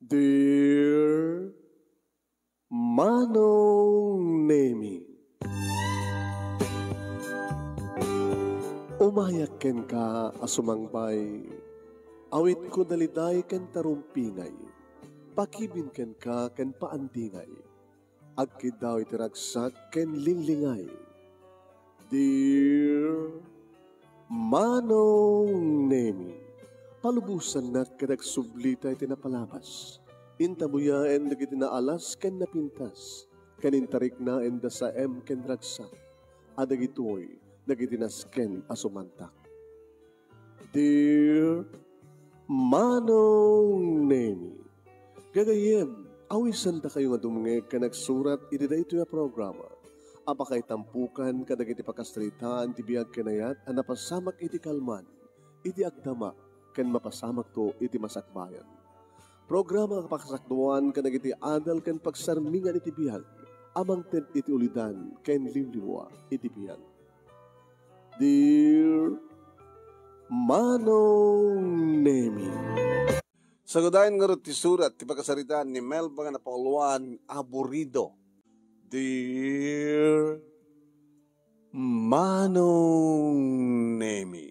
Dear Manong Nemi, umayak ken ka asumangbay, awit ko daliday ken tarumpingay, pakibin ken ka ken paandingay, agkid daw itiragsak ken linglingay. Dear Manong Nemi, palubusan na kadag sublita iti napalabas. Intabuyaen dagiti naalas ken napintas. Kanintarik na enda sa ken ragsak. Adagitoy dagiti nasken asumantak. Dear Manong Nemi, gagayem, awisan ta kayo nga dumungeg ka nagsurat iti daytoy a programa. Apakay tampukan kadagiti pakastritaan ti biag kenayat a napasamak iti kalman, iti agdama, ken mapasamak to iti masakbayan. Programa kapakasakduan kadagiti adal ken pagsarmingan iti biag, amang ten iti ulidan ken liwliwa iti biag. Dear Manong Nemi, Sagudayan nga ti surat ti pagkasaritaan ni Melba nga napanguluan aburido. Dear Manong Nemi,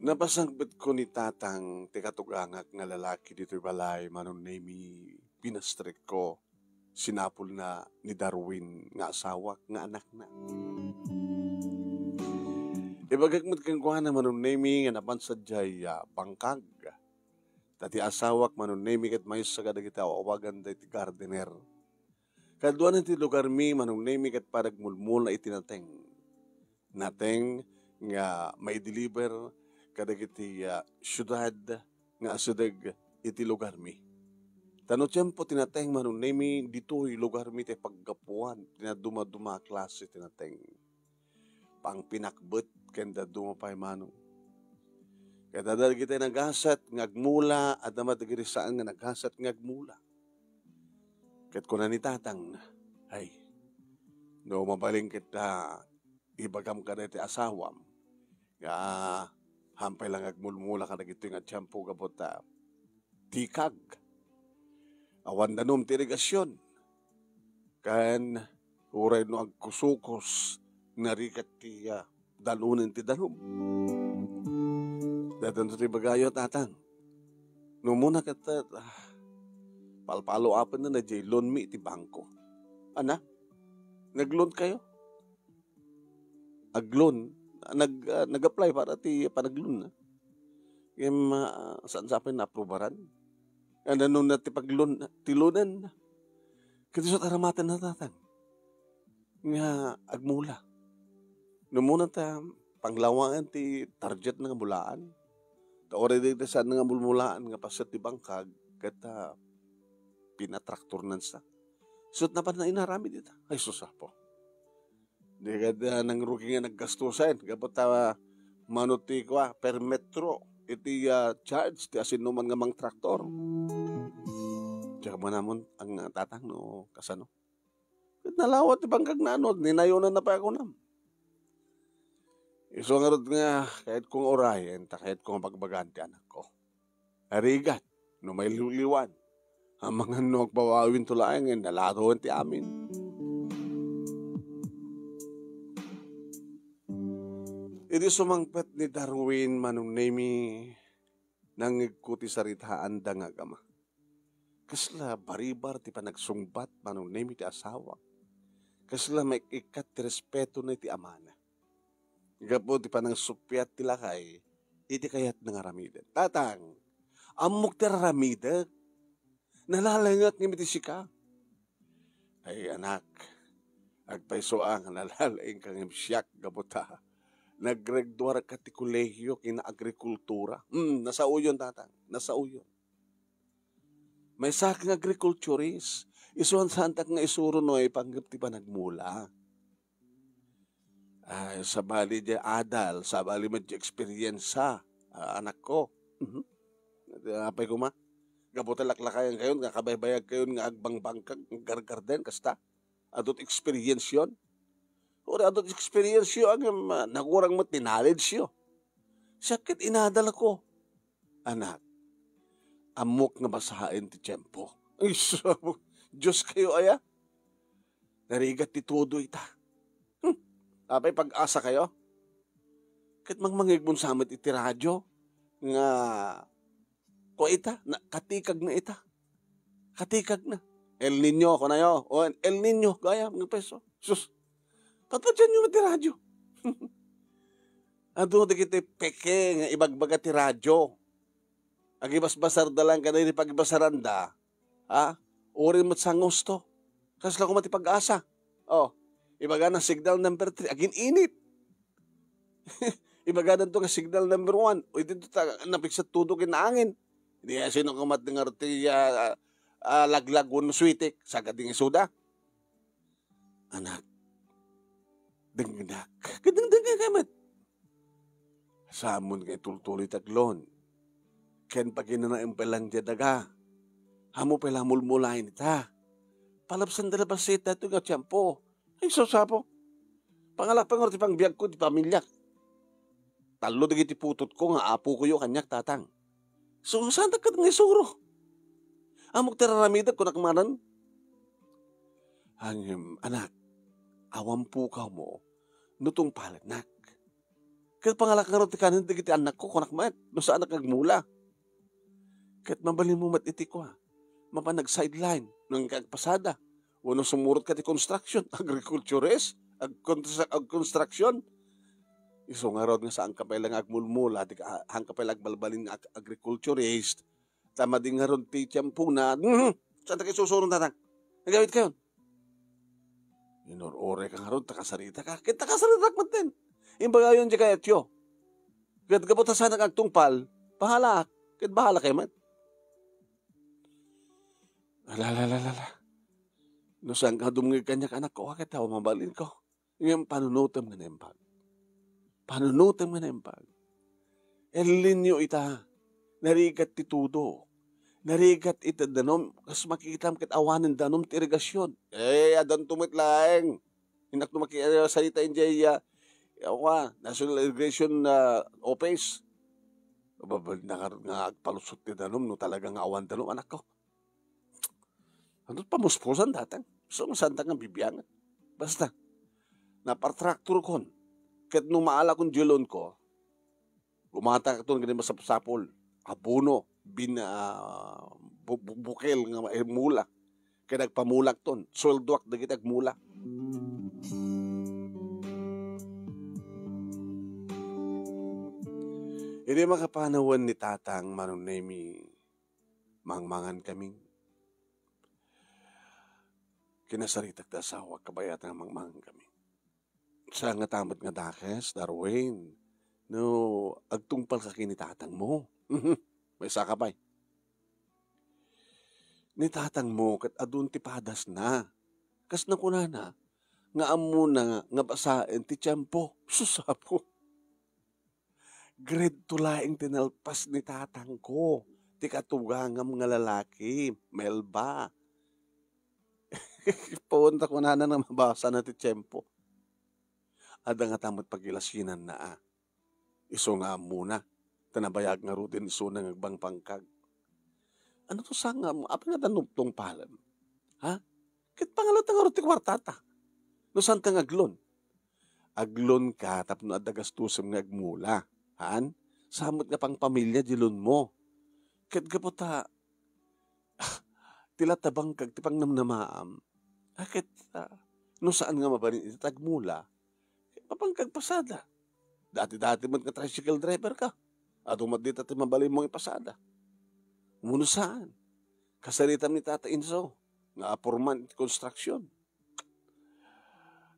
napasangbit ko ni tatang ti katugangak nga lalaki dito'y balay. Manong Nemi, pinastrik ko. Sinapol na ni Darwin nga asawak nga anak na. Ibagagmat kang kuha na Manong Nemi nga napansadyay bangkag. Tati asawak Manong Nemi kat may sa kadagita awagan da iti gardener. Kaduan iti lugar mi Manong Nemi kat paragmulmul na itinateng. Nateng nga may deliver kadagiti syudad nga asadag iti lugar mi. Tano tiyempo tinateng Manong Nemi dito'y lugar mi ti paggapuan. Tinaduma-duma klase tinateng. Pang pinakbet kenda dumapay Manong. Kaya dadal kita naghasat ngagmula at naman dagiri saan nga naghasat ngagmula. Kat kuna ni tatang, ay, no mabaling kita ibagam ka na iti asawam. Nga hampay lang agmulmula ka na gito nga tiyempo gabot tikag. Awan danom ti irigasyon. Kan uray no agkusukos narikat ti dalunin ti danom. Datan ti bagayo tatang. No muna kata palpalo apan na jay loan mi ti bangko. Ana? Nag-loan kayo? Ag-loan? Nag-apply para ti panag-loan na. Yung saan sa akin na-aprobaran? Ano nung na ti pag-loan, ti loanan na. Kaya sa taramatan na tatang. Nga agmula. Nung muna ta panglawangan ti target nga mulaan. Taore di saan nga mulmulaan nga pasat ti bangkag kata pinatraktor nan sa. Sut na pa na inarami dita. Ay susapo. Di kada nang ruki nga naggastusan. Kapag manuti ko per metro. Iti charge ti asinuman nga mang traktor. Tsaka mo namon ang tatang no kasano. Nalawat ti bangkag na ano. Ninayonan na pa ako nam. Iso nga rod nga kahit kong orayan kahit kong pagbagan ti anak ko. Arigat. No may luliwan. Ang mga nagpawawin tulayan ngayon, nalaroan ti amin. Iti sumangpet ni Darwin Manong Nemi nang ikuti saritaan da nga gama. Kasla baribar ti panagsungbat Manong Nemi ti asawa. Kasla may ikat ti respeto na ti amana. Gapo ti panangsupyat ti lakay, iti kayat nga ramidan. Tatang, amok ti ramidan. Nalalangak ni miti sika. Ay anak, agpaiso ang nalalaing kang imsyak gabuta. Nagregduar ka ti kolehyo kina agrikultura. Nasauyon tatang, nasauyon. May sakang agriculturist. Isuan santak nga isuro no ay panggap ti panagmula. Ay, sabali di adal, sabali mo di eksperyensa, anak ko. Apay ko ma? Gabuta laklakayan kayo, nga kabaybayag kayo, nga agbangbangkag, gargarden, kasta. Adot experience yun. O adot experience yun, ang nakurang mo tinalage yun. Sakit inadala ko. Anak, amok nga basahin ti tiyempo. Ay, Diyos kayo aya. Narigat ti todo ita. Apay pag-asa kayo. Kat mangmangigbon samit iti radyo nga ko ita, katikag na ita. Katikag na. El Nino ko na yo. O El Nino, gaya, mga peso. Sus, tatadyan yung iti radyo. Ado di kita peke nga ibagbaga ti radyo. Agibasbasar da lang ka na yung pagbasaranda. Ha? Uri mo't sang gusto. Kasi lang ko mati pag-asa. Oh, ibaga na signal number 3. Agin init. Ibaga na ito ka signal number 1. O ito napiksat tudo kinaangin. Hindi nga sino ka matingar ti laglag uno switik. Sagad yung isuda. Anak. Dengnak. Kadang-dengnak kamat. Samon kay tultuloy taglon. Ken paginanaim palang daga. Hamo pala mulmulain ita. Palapsan dala basita ito nga tiyampo. Ay sasapo. Pangalak pangorti pang biyag ko di pamilyak. Talo dagi ti putot ko nga apo ko yung kanyak tatang. So saan ka nga isuro? Amok tiraramida ko nakamaran. Anak, awam po ka mo, nutong palanak. Kat pangalak nga roti kanin dagi ti anak ko kunakmat. No saan nakagmula. Kat mabalin mo mat iti ko ha. Mapanag sideline ng kagpasada. Wano sumurot ka ti construction, agriculturist, ag-construction. Iso nga rod nga saan ka pa ilang agmulmula, hang ka pa ilang balbalin agriculturist. Tama din nga rod ti tiyampo na, saan ta kayo susunod na tang? Nagawit kayo? Inor-ore ka nga rod, takasarita ka. Kita takasarita ka din. Imbaga yun di kaya tiyo. Kat kaputa sana agtungpal, bahala. Kat bahala kayo man. Alalala. No saan ka dumungig kanyak anak ko, wakit ako mabalin ko. Yung panunutam na nempag. Panunutam nga na empag. Elinyo ita, narigat ti tudo. Narigat ita danom, kas makikita mo kit awanin danom ti irigasyon. Adan tumit lang. Hinak no makikita injaya, National Irrigation Office. Babal na nga agpalusot ti danom, no talagang awan danom, anak ko. Ano pamuspusan datang? So, masanta nga bibiyangan. Basta, napartraktor kon. Kat nung maala kong jilon ko, gumata ka ito ng ganyan masapsapol, abuno, bukel nga mula. Kaya nagpamulak ton, sweldoak na kita mula. Hindi makapanawan ni tatang manunemi, mangmangan kaming. Kinasaritak da asawa, kabayatan ng mangmangan kami. Sa nga tamat nga dakes, Darwin, no, agtungpal ka kinitatang mo. May sakabay. Ni tatang mo, kat adun tipadas na. Kas na kuna na, nga amo na nga basain ti tiyempo. Susapo. Grade 2 laing tinalpas ni tatang ko. Ti katugangam nga lalaki, Melba. Punta ko na nang mabasa na ti tiyempo. Ada nga tamot pagilasinan na Iso nga muna. Tanabayag nga rutin iso na ngagbang pangkag. Ano to sa nga mo? Apa nga tanuptong palan? Ha? Kit pangalata nga rutin kwartata. No saan ka aglon? Aglon ka tapno adagastusam nga agmula. Han? Samot nga pang pamilya dilon mo. Kit kapota tilatabang kag tipang namnamaam. Akit no saan nga mabanin itagmula? Mapangkagpasada. Dati-dati man ka tricycle driver ka. At umadit at mabalin mong ipasada. Muna saan? Kasaritam ni Tata Inso. Nga apurman ti construction.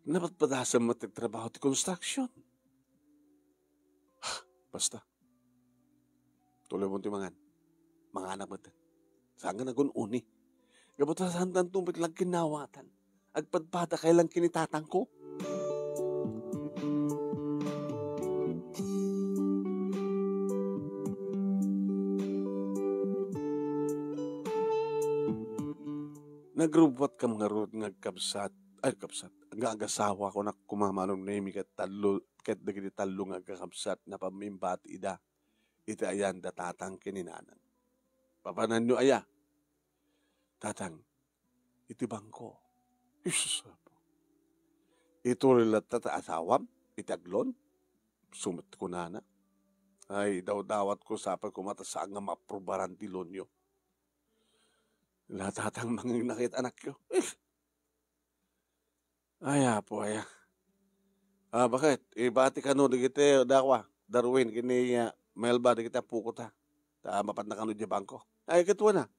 Napatpadasan mo ti trabaho ti construction. Basta. Tuloy mo ti mga anak mo ti. Saan nga nagun-uni? Gabot sa handan tumpit lang kinawatan. Agpadpada kailang kinitatang ko. Nagrubot kam nga rod ngagkabsat ay kapsat, ang agasawa ko na kumamanong name kat talo, kat dagiti talo nga kakapsat na pamimbat ida, iti ayan datatang kininanan. Papanan nyo aya, tatang, iti bangko. Isus, ito rilat tata asawam, iti aglon, sumit ko na. Ay, daw-dawat ko sa pagkumata sa nga maprobaran ti lonyo. Latatang manginakit anak ko. Ay, apo, ay. Bakit? Ibati ka no, di kita, dakwa, Darwin, kini Melba, di kita pukot ha. Mapat na ka no di bangko. Ay, kituwa na.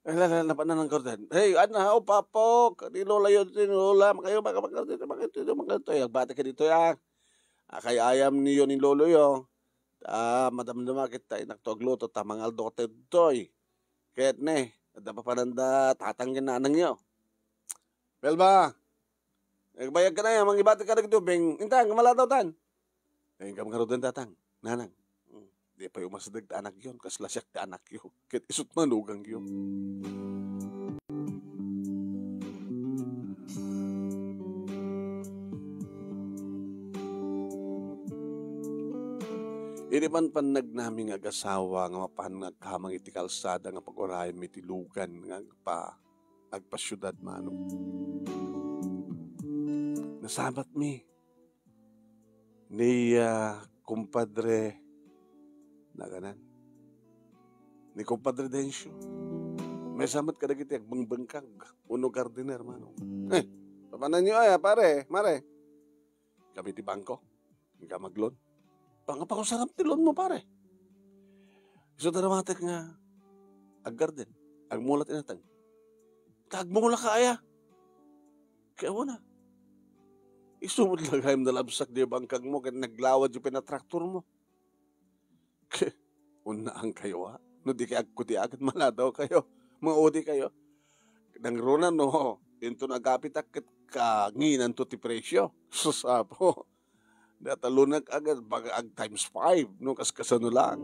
Ay, napan na ng kordan. Hey, ana, papok, di lola yun, di lola, makayo, bakit ito, bati ka dito yan. Kay ayam niyo ni lolo yo. Madam-dama kita inagtogluto tamang aldo ko toy. Kaya't ne, dapapananda tatangin na anang yo. Melba, nagbayag ka na yan, mangibati ka nagtubing, intang, kamala daw tan. Ay, kamakaroon tatang, nanang. Di pa yung masadag ta anak yun, kaslasyak ta anak yun. Kaya't isut manugang yun. Ini pan nagnaming agasawa nga mapan nagkamang iti kalsada nga pag-orayan mitilugan nga agpasyudad mano. Nasabat mi ni kumpadre na ganan. Ni kumpadre Densyo. May samat ka na kiti agbangbangkag. Uno gardiner mano. Papanan nyo ay pare, mare. Kami ti bangko. Nga maglon. Pangapakosarap tilon mo pare. So dramatic nga aggarden, agmulat inatang. Tagmula ka aya. Kaya mo na. Isumod lagayim na labsak di bangkag mo kaya naglawad yung pinatraktor mo. Unaan kayo ha. No di kaya agkuti agad maladaw kayo. Maudi kayo. Nang runa no, into nagapit akit kanginan to ti presyo. Susapo. Natalunag agad ag times 5 no kaskasano lang.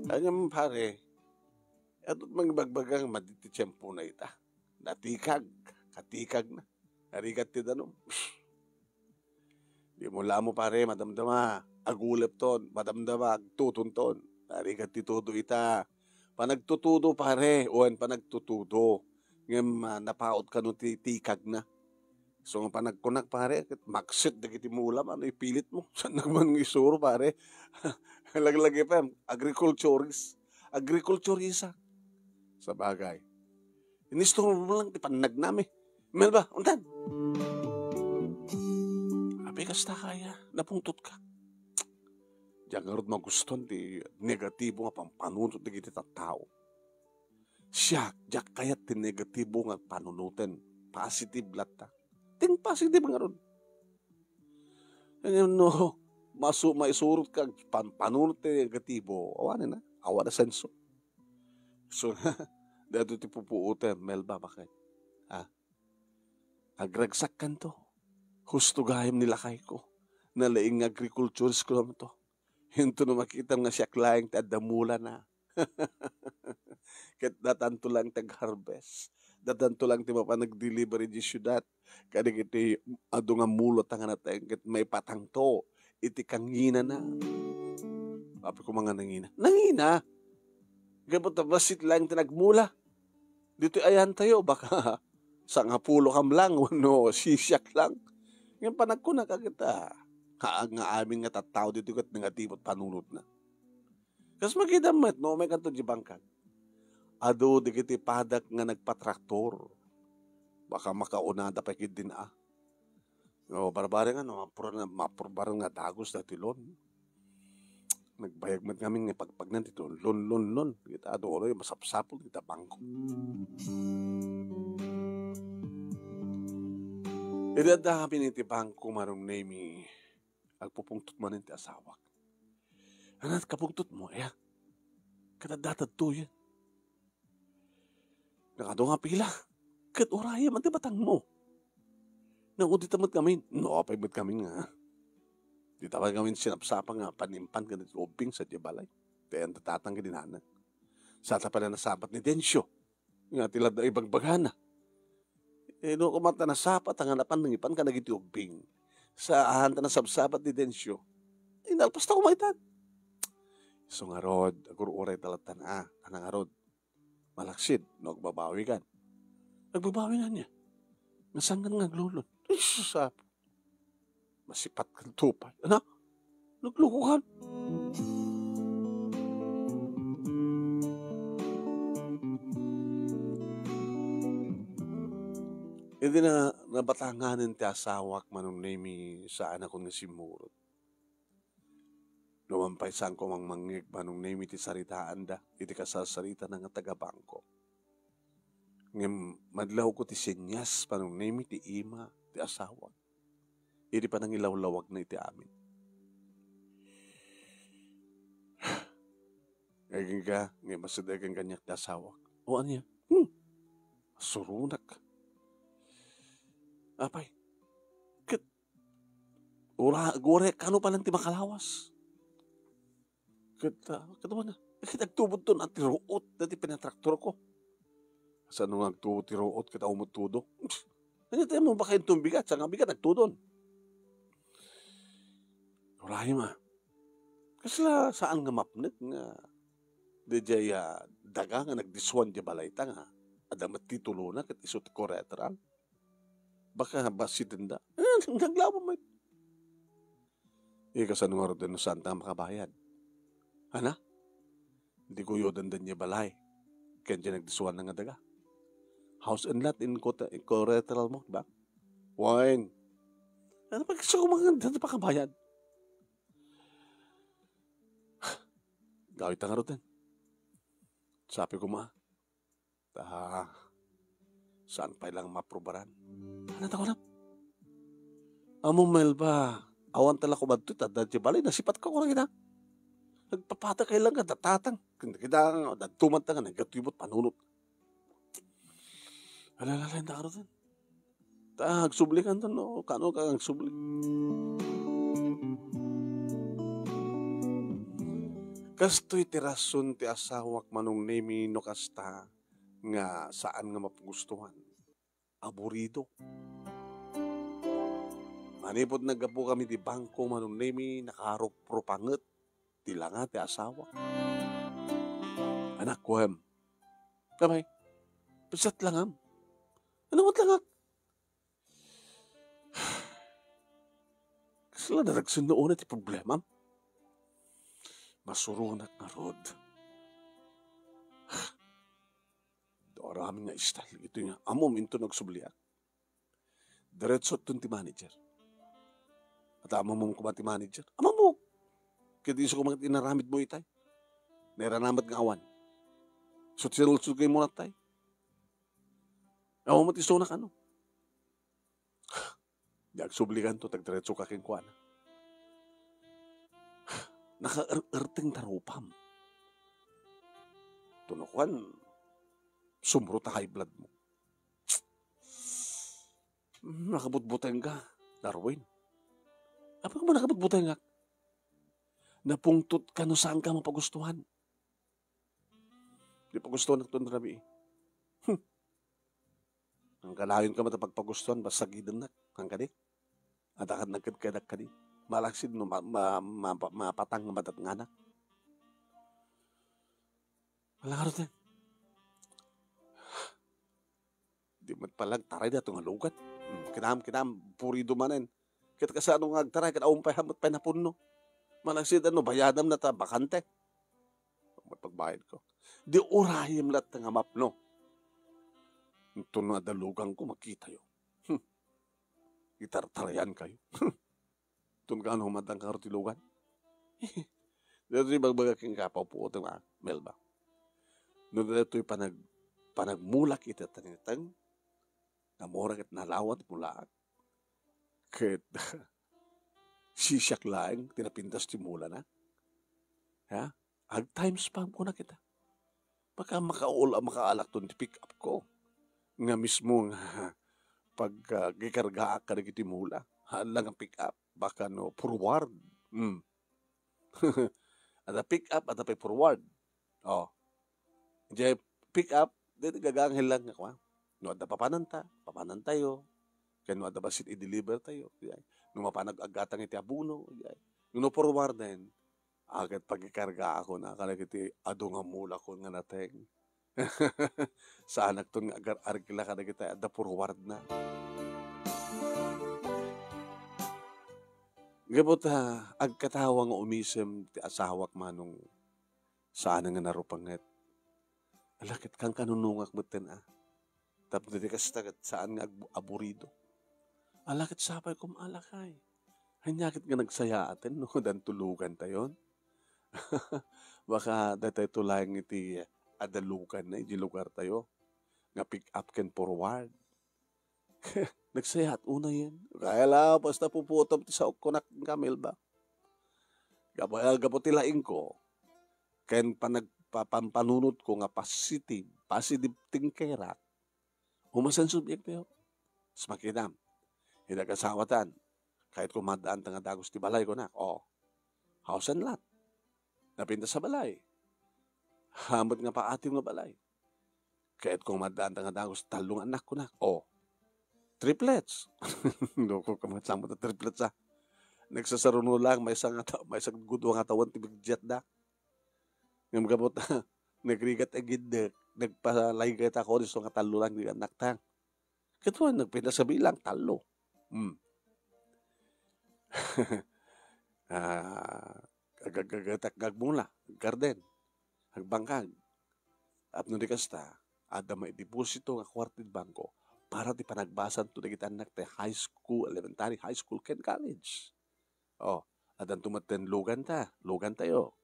Kanyang pare, atot magbagbagang maditi tiyempo na ita. Katikag na. Harigat ti danom. Di mo lamo pare, madamdama, agulep ton, madamdama, agtutunton. Harigat ti todo ita. Panagtutudo pare, uwan panagtutudo. Ngayon napaot ka no tikag na. So, nga panagkunak pare, maksit na kiti mo ulam, ano ipilit mo? Saan naman isuro pare? Laglagi pa, agriculturista. Sa bagay. Inisto mo lang, di panagnami. Melba, undan. Abi kasta kaya, napungtot ka. Diyan nga rin maguston, di negatibo nga pampanuntot na kiti tao. Siya, diyan kaya ti negatibo nga panunutin. Positive lata. Ting positive nga ron. No, maisurot ka, panunot na negatibo, awanin na, awa na senso. So, dito ti pupuute, Melba, bakit? Agragsak kan to. Husto gayam nila kay ko. Nalaing agriculturist ko naman to. Hinto na makita nga siya klaing tadamula na. Kat datanto lang tag-harvest. Datanto lang ti mapanag-delivery di syudad. Kaya iti ado nga mulot nga natin. Kat may patang to. Iti kangina na. Papi ko mga nangina. Nangina? Gabot na basit lang tinagmula. Dito ayan tayo. Baka sa nga pulo kam lang. No, sisyak lang. Ngayon panagkuna ka kita. Nga amin nga tattao dito kat negatibot panunod na. Kas makita mo no, may kanto di bangkag. Ado di kiti padak nga nagpatraktor. Baka makaunada pa kit din No, barbare nga no, mapurbarang nga dagos na tilon. Nagbayag man kami nga pagpag nandito, lon. Kita ado oro yung masapsapol, kita bangko. Idada kami niti bangko marong nami agpupungtot man niti asawak. Anat kapungtot mo, kadadatad to yan. Nakado nga pila, kat oraya man batang mo. Nangudit tamat kami, no, paibat kami nga. Di tawag kami sinapsapa nga, panimpan ka na obing sa diabalay. Kaya ang tatatang ka dinanan. Sa pala nasabat ni Densyo, nga tilad na ibang bagana. No kumanta na sapat ang hanapan ng ipan ka nagitiugbing. Sa ahanta na sabsabat ni Densyo. Inalpas na kumaitan. So nga rod, agur-uray talatan anang arod. Malaksid, no, agbabawi kan. Nagbabawi na niya. Nasangan nga glulon. Ay, susap. Masipat kang tupad. Ano? Naglukuhan. Hindi na nabatanganin ti asawak manong nemi sa anak ko nga si Murot. Lumampay saan ko mang mangig manong nemi ti saritaan da, iti kasasarita ng taga-bangko. Ngem madlaw ko ti senyas manong nemi ti ima ti asawak. Iti pa nang ilawlawag na iti amin. Ngagin ka, ngem masadagan kanyak ti asawak. O ano yan? Surunak. Apay, gore, kano palang ti makalawas? Katawa na, nagtubod to na tiruot na ti pinatraktor ko. Saan nung nagtubod tiruot, kita umutudo? Ano tayo mo ba kayong tumbigat? Saan nga bigat nagtudon? Urahim kasi saan nga mapnet nga, di jaya daga nga nagdiswan di balay ta nga, adamat titulo na kat isot koretran. Baka basidin da. Naglaban mo. Kasan nga rin na saan tayo makabayad. Hana? Hindi ko yodan din niya balay. Kaya dyan nagdisuan na nga daga. House and lot in collateral mo, ba? Wine. Ano pa gusto ko mga pa kabayad? Gawit nga rin. Sabi ko saan pa ilang maprobaran? Ano ko na? Amo Mel ba? Awan tala ko ba ito? Tadadya balay, nasipat ka ko lang ina. Nagpapata kayo lang ka, datatang. Kita tumanta nga, nagkatubot, panunot. Alalala, hindi ka rin. Agsublikan to, no? Kano ka agsublik? Kasto'y tirason ti asawak manong nemi no kasta nga saan nga mapagustuhan. Aburido. Manipod naggapo kami di bangko manong nemi nakarupropanget ti langa ti asawa. Anak ko hem. Kamay. Pisat langam. Ano mat langak? Kasi lang naragsun noon ti problema. Masurunak na rod. Arami nga style. Ito nga. Amo minto nagsubliak. Diretso itong ti manager. At amo mong kumati manager. Amo mo. Kaya di so kumakit inaramid mo itay. Nairanamat nga awan. So tinulsod kayo muna tay. Amo mo tisunak ano. Di agsublikan to. Tagdiretso kaking kuwana. Naka-erting tarupam. Tunukuan. Sumro ta high blood mo. Nakabutbuteng ka, Darwin. Apa ka ba nakabutbuteng ka? Napungtot ka no saan ka mapagustuhan. Di pagustuhan ng tundrabi. Ang kalayon ka matapagpagustuhan, basta gidan na, ang kadi. At akad nagkadkadak kadi. Malaksid no, mapatang na matat nga na. Wala ka rin. Di matpalag taray na itong halugan. Kinam, purido manin. Kit kasi anong agtaray, kinaumpay hamot pa na puno. Malaksid bayadam na ta, bakante. Magpagbayad ko. Di urahim lahat ng map, no? Ito na dalugan ko, makita yun. Itartarayan kayo. Ito ka ano humatang karutilugan. Dito yung bagbagaking kapaw po ito nga, Melba. Noon dito yung panagmulak itatanitang, namorag at nalawat mula. Kaya sisyak lang, tinapintas ti mula na. Ha? Ag time spam ko na kita. Baka makaalak to ti pick up ko. Nga mismo nga pag gikarga ka na kiti mula. Halang ang pick up. Baka no, forward. At pick up at forward. Oh. Diyan pick up, dito gaganghil lang ako. No adda papanan tayo. Kaya no adda basit i-deliver tayo. No mapanag-agatang iti abuno. No forward din. Agad pagkikarga ako na kalagiti ado nga mula ko nga nateng. Sa anak to nga agar-argila ka na kita adda forward na. Gabot agkatawa nga umisem ti asawak manong saan nga narupanget. Alakit kang kanunungak beten Tapos di kastagat saan nga aburido. Alakit sapay kum alakay. Hanyakit nga nagsaya atin no dan tulugan tayon. Baka datay tulayang iti adalukan na iti lugar tayo. Nga pick up ken forward. Nagsaya at una yan. Kaya la, basta puputom ti sa kunak kamil ba? Gaputilaing ko. Ken panagpampanunod ko nga positive thinkerak. Humasan subject tayo. Mas makidam. Hidagkasawatan. Kahit kumadaan tanga dagos ti balay ko na. Hausan lat. Napinta sa balay. Hamot nga paatim nga balay. Kahit kumadaan tanga dagos talong anak ko na. Triplets. Loko kamatsamot na triplets Nagsasaruno lang. May isang gudwang atawan tibigjet da. Ngayon magabot nagrigat agid nagpalaygat ako rin so nga talo lang di anak tang. Kito nagpinasabi lang talo. Gagmula, garden, agbangkag. At nung di kasta, ada may deposito nga kwartid bangko para di panagbasan to nagit anak te high school, elementary, high school, ken college. Adan tumaten lugan tayo.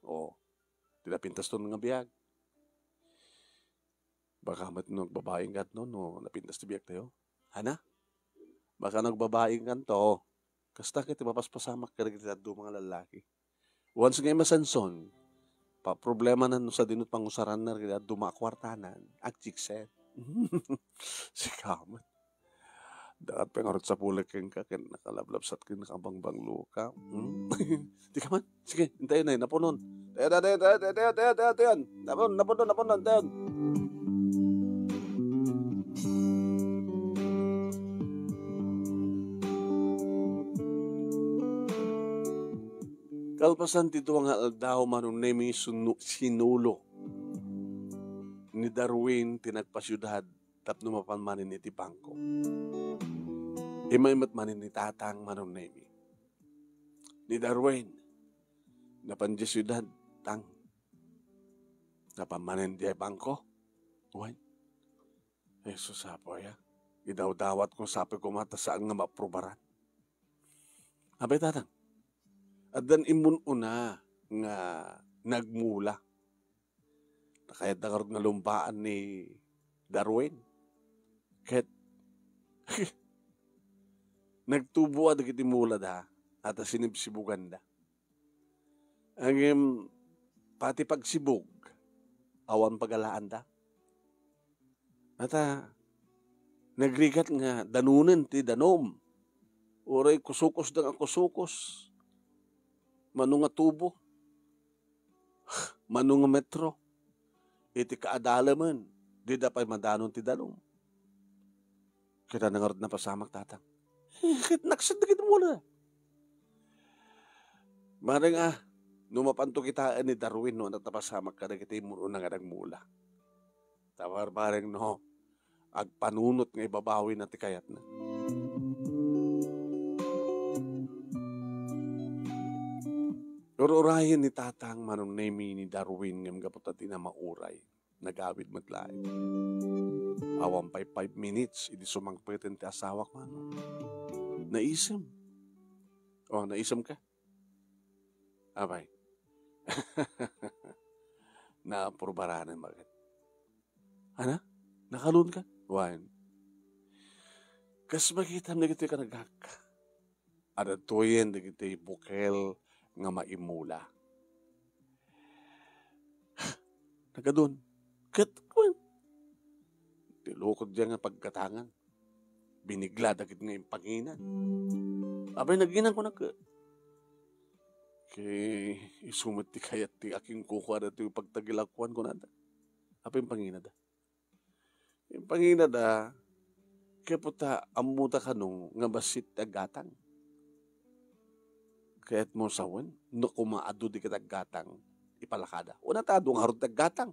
Tila pintas to nga biyag. Baka nagbabaing kat no, napintas ti biyag tayo. Hana? Baka nagbabaing kan to. Kasta kiti mapaspasamak ka rin mga lalaki. Once nga masanson, problema na no sa dinut pangusaran na rin dumakwartanan, agchikset. Si kamat. Dapat pengarot sa pulag ken ka, ken nakalablabsat ken nakabangbang luka. Di ka man? Sige, hintayin na yun, napunon. Tayon. Napunon, tayon. Kalpasan dito nga aldaw manong nemi sinulo ni Darwin tinagpasyudad tapno mapanmanin iti bangko. Imaimat manin ni tatang manong nemi. Ni Darwin napanji syudad tang napamanin di bangko. Uy, Jesus apo ya. Idawdawat kong sapi ko mata saan nga maprobaran. Abay tatang. At dan imun una nga nagmula. Kahit nakarot nga lumpaan ni Darwin. Kahit nagtubo at nagkitimula da at sinibsibugan da. Ang pati pagsibog awan pagalaan da. At nagrigat nga danunan ti danom. Uray kusukos da nga kusukos. Manunga tubo, manunga metro, iti kaadalaman, di dapay madanon ti dalom. Kita nangarod na pasamak tatang. Naksad na kita muna. Maring numapanto kita ni Darwin no, natapasamak ka na kita yung muna nga nagmula. Tawar maring no, agpanunot nga ibabawi na ti kayat na. Ururahin ni tatang manong nemi ni Darwin ngam kapot at ina mauray. Nagawid maglay. Awang 5 minutes, idi sumangpitin ti asawak manong. Naisem. Naisem ka? Abay. Napurbaranan magad. Ana? Nakalun ka? Wan. Kas makita na kita ka nagak. Ada tuyen na kita bukel nga maimula. Nagadun. Katkuan. Tilukod dyan nga pagkatangan. Binigla dagit nga yung panginan. Abay, naginan ko kay isumot ti kayat ti aking kukuha na ito yung pagtagilakwan ko na. Abay, yung panginan da. Yung pangina da, kaya puta, amuta ka nung nga basit gatang. Kaya't mo sawan, no kumaado di gatang, ipalakada. Una ta, doon harot gatang.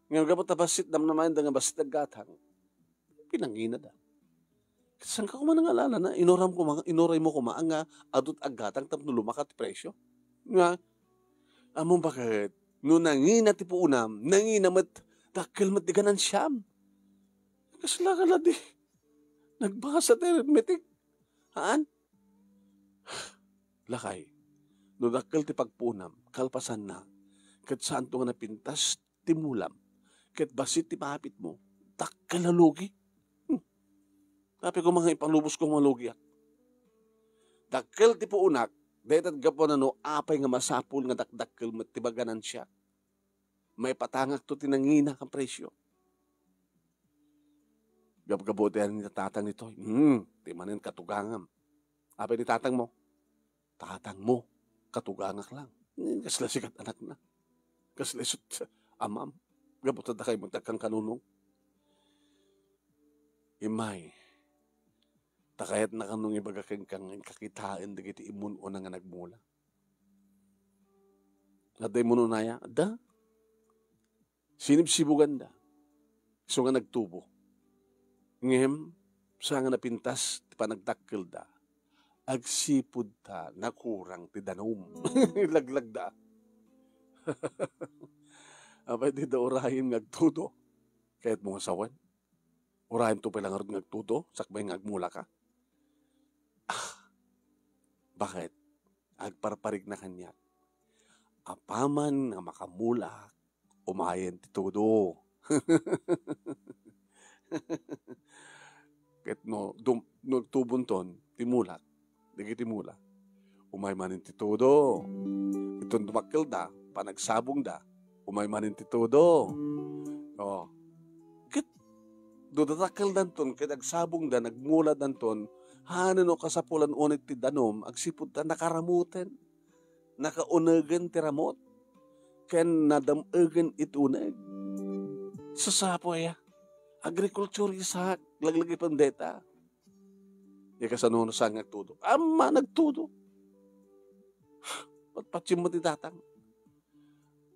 Ngayon kapag basit naman da nga basit gatang, pinangina da. Saan ka kumanang alala na, inoray mo kumaang nga, adot agatang tapno lumakat presyo. Nga, among bakit, no nangina ti po unam, nangina mat, takil mat di ganan siyam. Kasla ka na di. Nagbasa tayo, metik. Haan? Lakay. No dakil ti pagpunam, kalpasan na. Kat saan to nga napintas, timulam. Kat basit ti mahapit mo, dakil na lugi. Tapi ko mga ipalubos kong malugi. Dakil ti po unak, dahil gapo na no, apay nga masapul nga dakdakil matibaganan siya. May patangak to tinangina kang presyo. Gab-gabo tayo ni tatang nito. Timanin katugangam. Apay ni tatang mo? Tatang mo, katugangak lang. Kasla sikat anak na. Kasla isot amam. Gabo tada kayo magtagkang kanunong. Imay. Takayat na kanong ibagakang kang kakitaan da kiti imun o na nga nagmula. Aday mo nunaya, da? Sinibsibugan da. So nga nagtubo. Ngem, sa nga napintas, ti panagdakkel da, agsipud ta, nakurang ti danom. Laglag da. Abay di da orahin ngagtudo. Kahit mga sawan. Orahin to palang arot ngagtudo, sakbay ngagmula ka. Bakit? Agparparig na kanya. Apaman nga makamula, umayan ti todo. Ket no tubon ton timulak digi timula umay manin ti todo iton dumakkel da panagsabong da umay manin ti todo ket do datakkel danton ket agsabong da nagmula danton hanen no kasapulan unit ti danom agsipud ta nakaramuten nakaunagen ti ramot ken nadamegen ituneg sasapoy agriculture isak, laglagi pandeta. Yung kasanono sa nagtudo. Ama, nagtudo. Patpatsim mo ti tatang.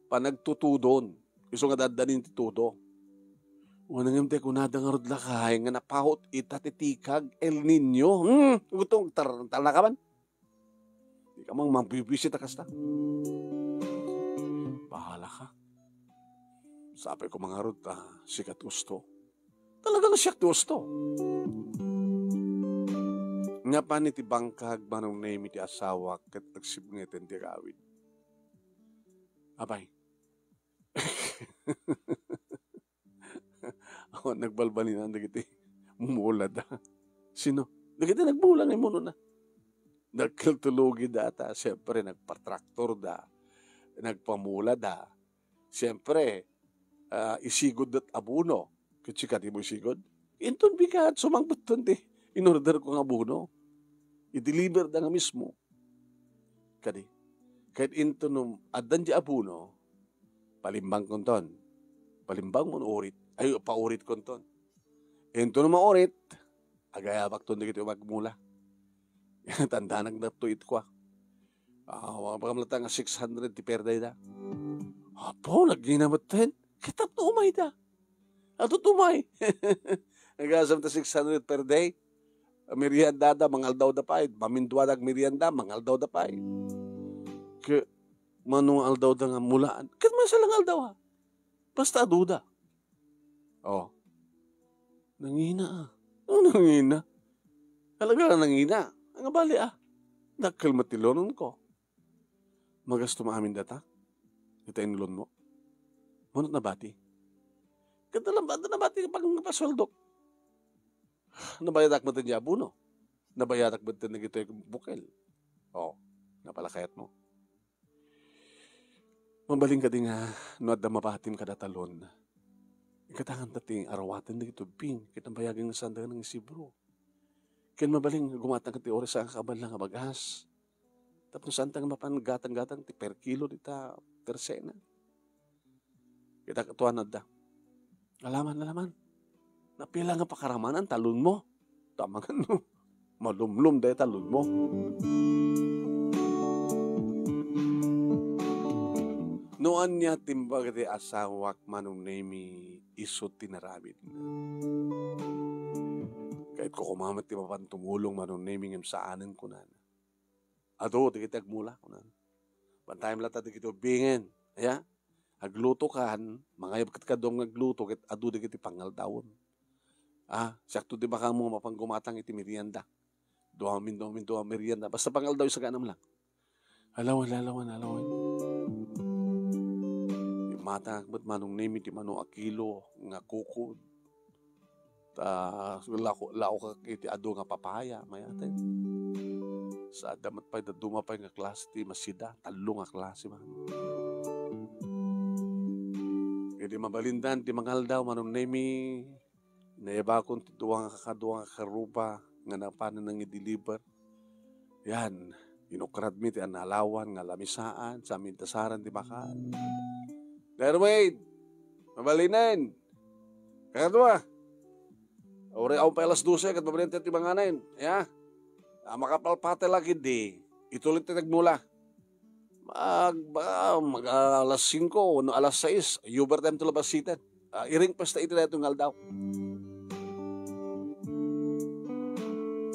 Panagtutudon. Iso nga dadanin ti tudo. Unang yung tekunada nga rod lakay nga napahot itatitikag El Nino. Gutong tala ka man. Di ka mang mabibisit akasta. Bahala ka. Sabi ko mga rod, sikat gusto. Talagang siya gusto. Nga pa ni ti bangkag manong name ti asawa kat agsibungitin ti gawid. Abay. Ako nagbalbalin na nagiti mulad. Sino? Nagiti nagbulang ay mo na. Nagkaltulugi data. Siyempre nagpatraktor da. Nagpamula da. Siyempre isigod at abuno. Kasi ka di mo isigod. Inton bigat, sumangpot ton di. In-order ko nga abuno. I-deliver da nga mismo. Kadi. Kahit inton nung adan di abuno, palimbang kon ton. Palimbang mo urit. Ay, paurit kon ton. Inton nung maurit, agayabak ton di kito magmula. Tanda nang natuit ko. Mga pakamlata nga 600 ti perday da. Apo, nagginamot ten. Kitap na umay da. Ato tumay. Nagasam ta 600 per day. Merienda da, mangal daw da pa. Mamindwadag merienda, mangal daw da pa. Kaya, manong aldaw da nga mulaan. Kaya masalang aldaw ha. Basta aduda. Nangina nangina. Talaga nangina. Ang bali Nakal matilonon ko. Magasto maamin data. Kita inulon mo. Munot na bati. Kadalang ba na bati pag napaswaldok? Nabayadak mo din niya abuno. Nabayadak mo din na gito yung bukel. Napalakayat mo. Mabaling ka din nga, no at mapatim ka datalon. Ikatangan dating arawatan na gito, ping, kitang bayagin ng sandagan ng isibro. Kaya mabaling gumatang ka ti oras sa kakabal lang abagas. Tapos saan tang mapan gatang-gatang ti per kilo dita per sena. Kita katuan na da. Alaman. Napila nga pakaramanan, talon mo. Tama nga no. Malumlum dahil talon mo. Noan niya timbag di asawak manunemi isot tinaramid na. Kahit ko kumamat ti papan tumulong manunemi ngem saanen ko na. Ato, di kita agmula ko na. Bantay mo lata di kita bingen. Aya? Agluto kan, mga kat kadong agluto, kit adu di kita pangaldawon. Sakto di baka mo mapanggumatang iti merienda. Duamin merienda. Basta pangaldaw sa ganam lang. Alawan. Mata ba't manong name iti mano akilo nga kukod. Lao ka iti ado nga papaya. Mayatay. Sa damat pa'y dumapay nga klase ti masida. Talo nga klase man. Kaya mabalindan ti mangaldaw manong name naibakon ti duwang nga karupa nga napanan nang i-deliver. Yan. Inukrad mi ti analawan nga lamisaan sa mintasaran ti bakaan. Derwade, mabalinan. Kaya doa. Ore ako pa alas 12 kat mabalin ti manganan. Ya. Makapalpate lagi di. Itulit ti nagmula. Mag alas 5 o alas 6. Overtime to labas sitan. Iring pasta iti na itong aldaw.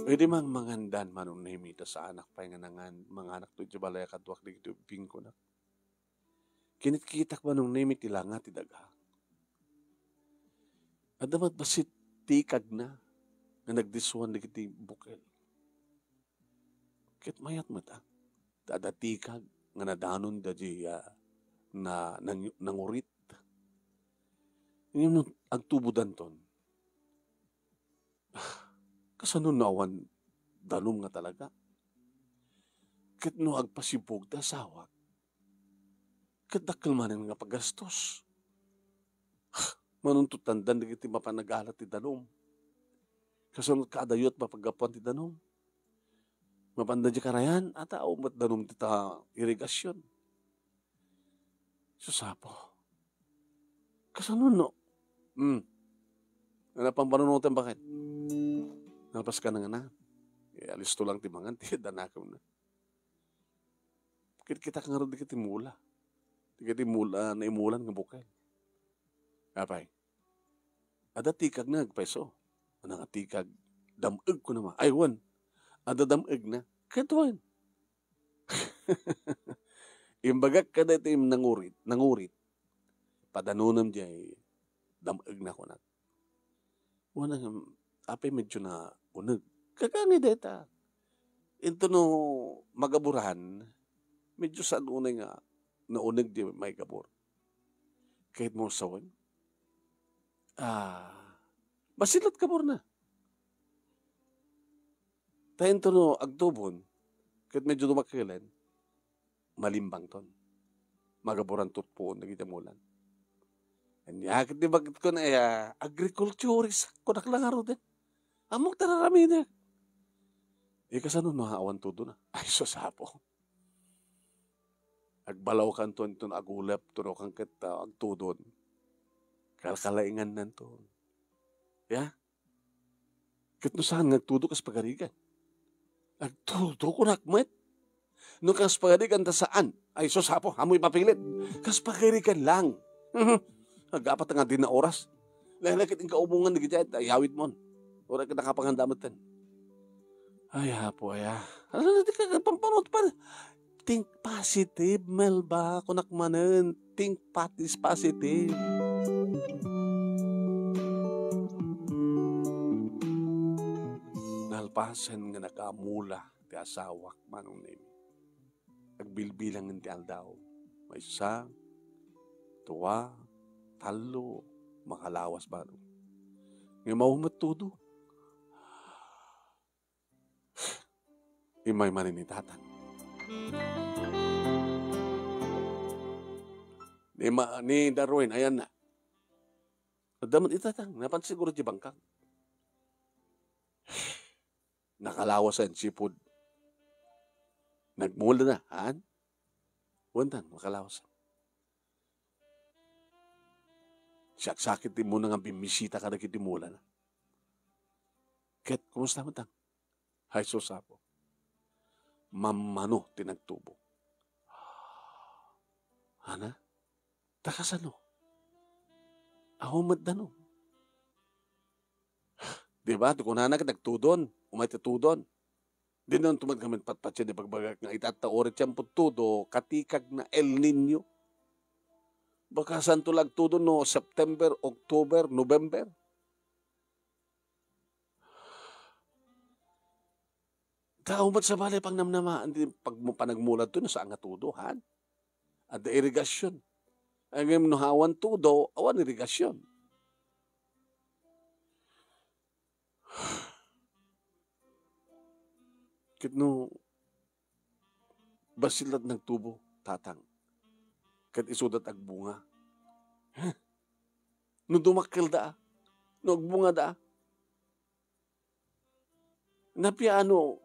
Pwede mang mangandan manong nahimita sa anak pa nga nangan. Mga anak to iti balaya kadwak di ito bingko na. Kinit-kitak manong nahimit ilanga ti daga. Adamat basit tikag na nagdisuan di iti bukel. Kit mayat mata. Tada tikag nga nadanon da di na nangurit. Ngayon agtubudan ton. Kasanon nawan danom nga talaga. Kit no agpasibog da sawak. Kit dakkel manen nga pagastos. Manuntot tandan di kiti mapanagalat ti danom. Kasunod kaadayot mapagapuan ti danom. Mapanda di karayan ata umat danom ti ta irigasyon. Susapo. Kasanon no? Ano pang panunutan bakit? Nalpas ka na nga na. Alisto lang ti mangan, ti danakaw na. Kita ka nga rin di kiti mula. Di kiti mula na imulan nga bukal. Kapay. Ada tikag na agpeso. Ano nga tikag, damag ko naman. Aywan. Ada damag na. Katuan. Imbagak ka na ito yung nangurit. Padanunam diyay, damag na ko na. Wanang, apay medyo na unag. Kakangi deta. Ito no magaburan, medyo saan unay nga naunag di may gabor. Kahit mo sawan. Basilat kabor na. Tayo ito no agtubon, kahit medyo dumakilan, malimbang ton. Magaburan tutpuon, nagitamulan. Anyakit di bakit ko na agriculturist ko naklangaro din. Amok tararami na. Kasano naawan todo na. Ay, sasapo. Agbalaw kan to agulap to kang kita agtudon. Kalkalaingan nanto. Ya? Kit no saan nagtudo kas pagarigan. Agtudo ko nakmet. No kas pagarigan ta saan? Ay, sasapo. Amoy papilit. Kas pagarigan lang. Agapat nga din na oras. Lalakit ang kaumungan na gitya, ayawit mo. Ora ka nakapangandamatan. Ay, hapo, Ano di ka pampanot pa? Think positive, Melba. Kunak manen. Think positive. Nalpasan nga nakamula ti asawak manong nemi. Agbilbilang ng ti aldaw. May isa, tuwa, talo, makalawas ba? Ngayon mahumat todo. Imay maninitatan. Ni Darwin, ayan na. Damat itatang, napansiguro di bangkang. Nakalawasan, sipod. Nagmula na, haan? Wantan, makalawasan. Sakit din mo na nga bimisita ka na kitimulan. Ket, kumusta mo tang? Hay susapo. Mamano tinagtubo. Ana? Takasano? Ahumad na no. Diba? Tukunan na nagtudon. Umay tutudon. Di na tumad kami patpatsi di pagbagak nga itataorit siyang putudo katikag na El Nino. Baka saan tulag tudon no September, October, November. Kaumat sa balay pang namnamaan din pag panagmulad to na sa angatudohan. At the irigasyon. Ang imnuhawan tudo, awan irigasyon. Kit no, basilad nagtubo, tatang. Kat isudat agbunga. No dumakil da, no agbunga da. Napiano,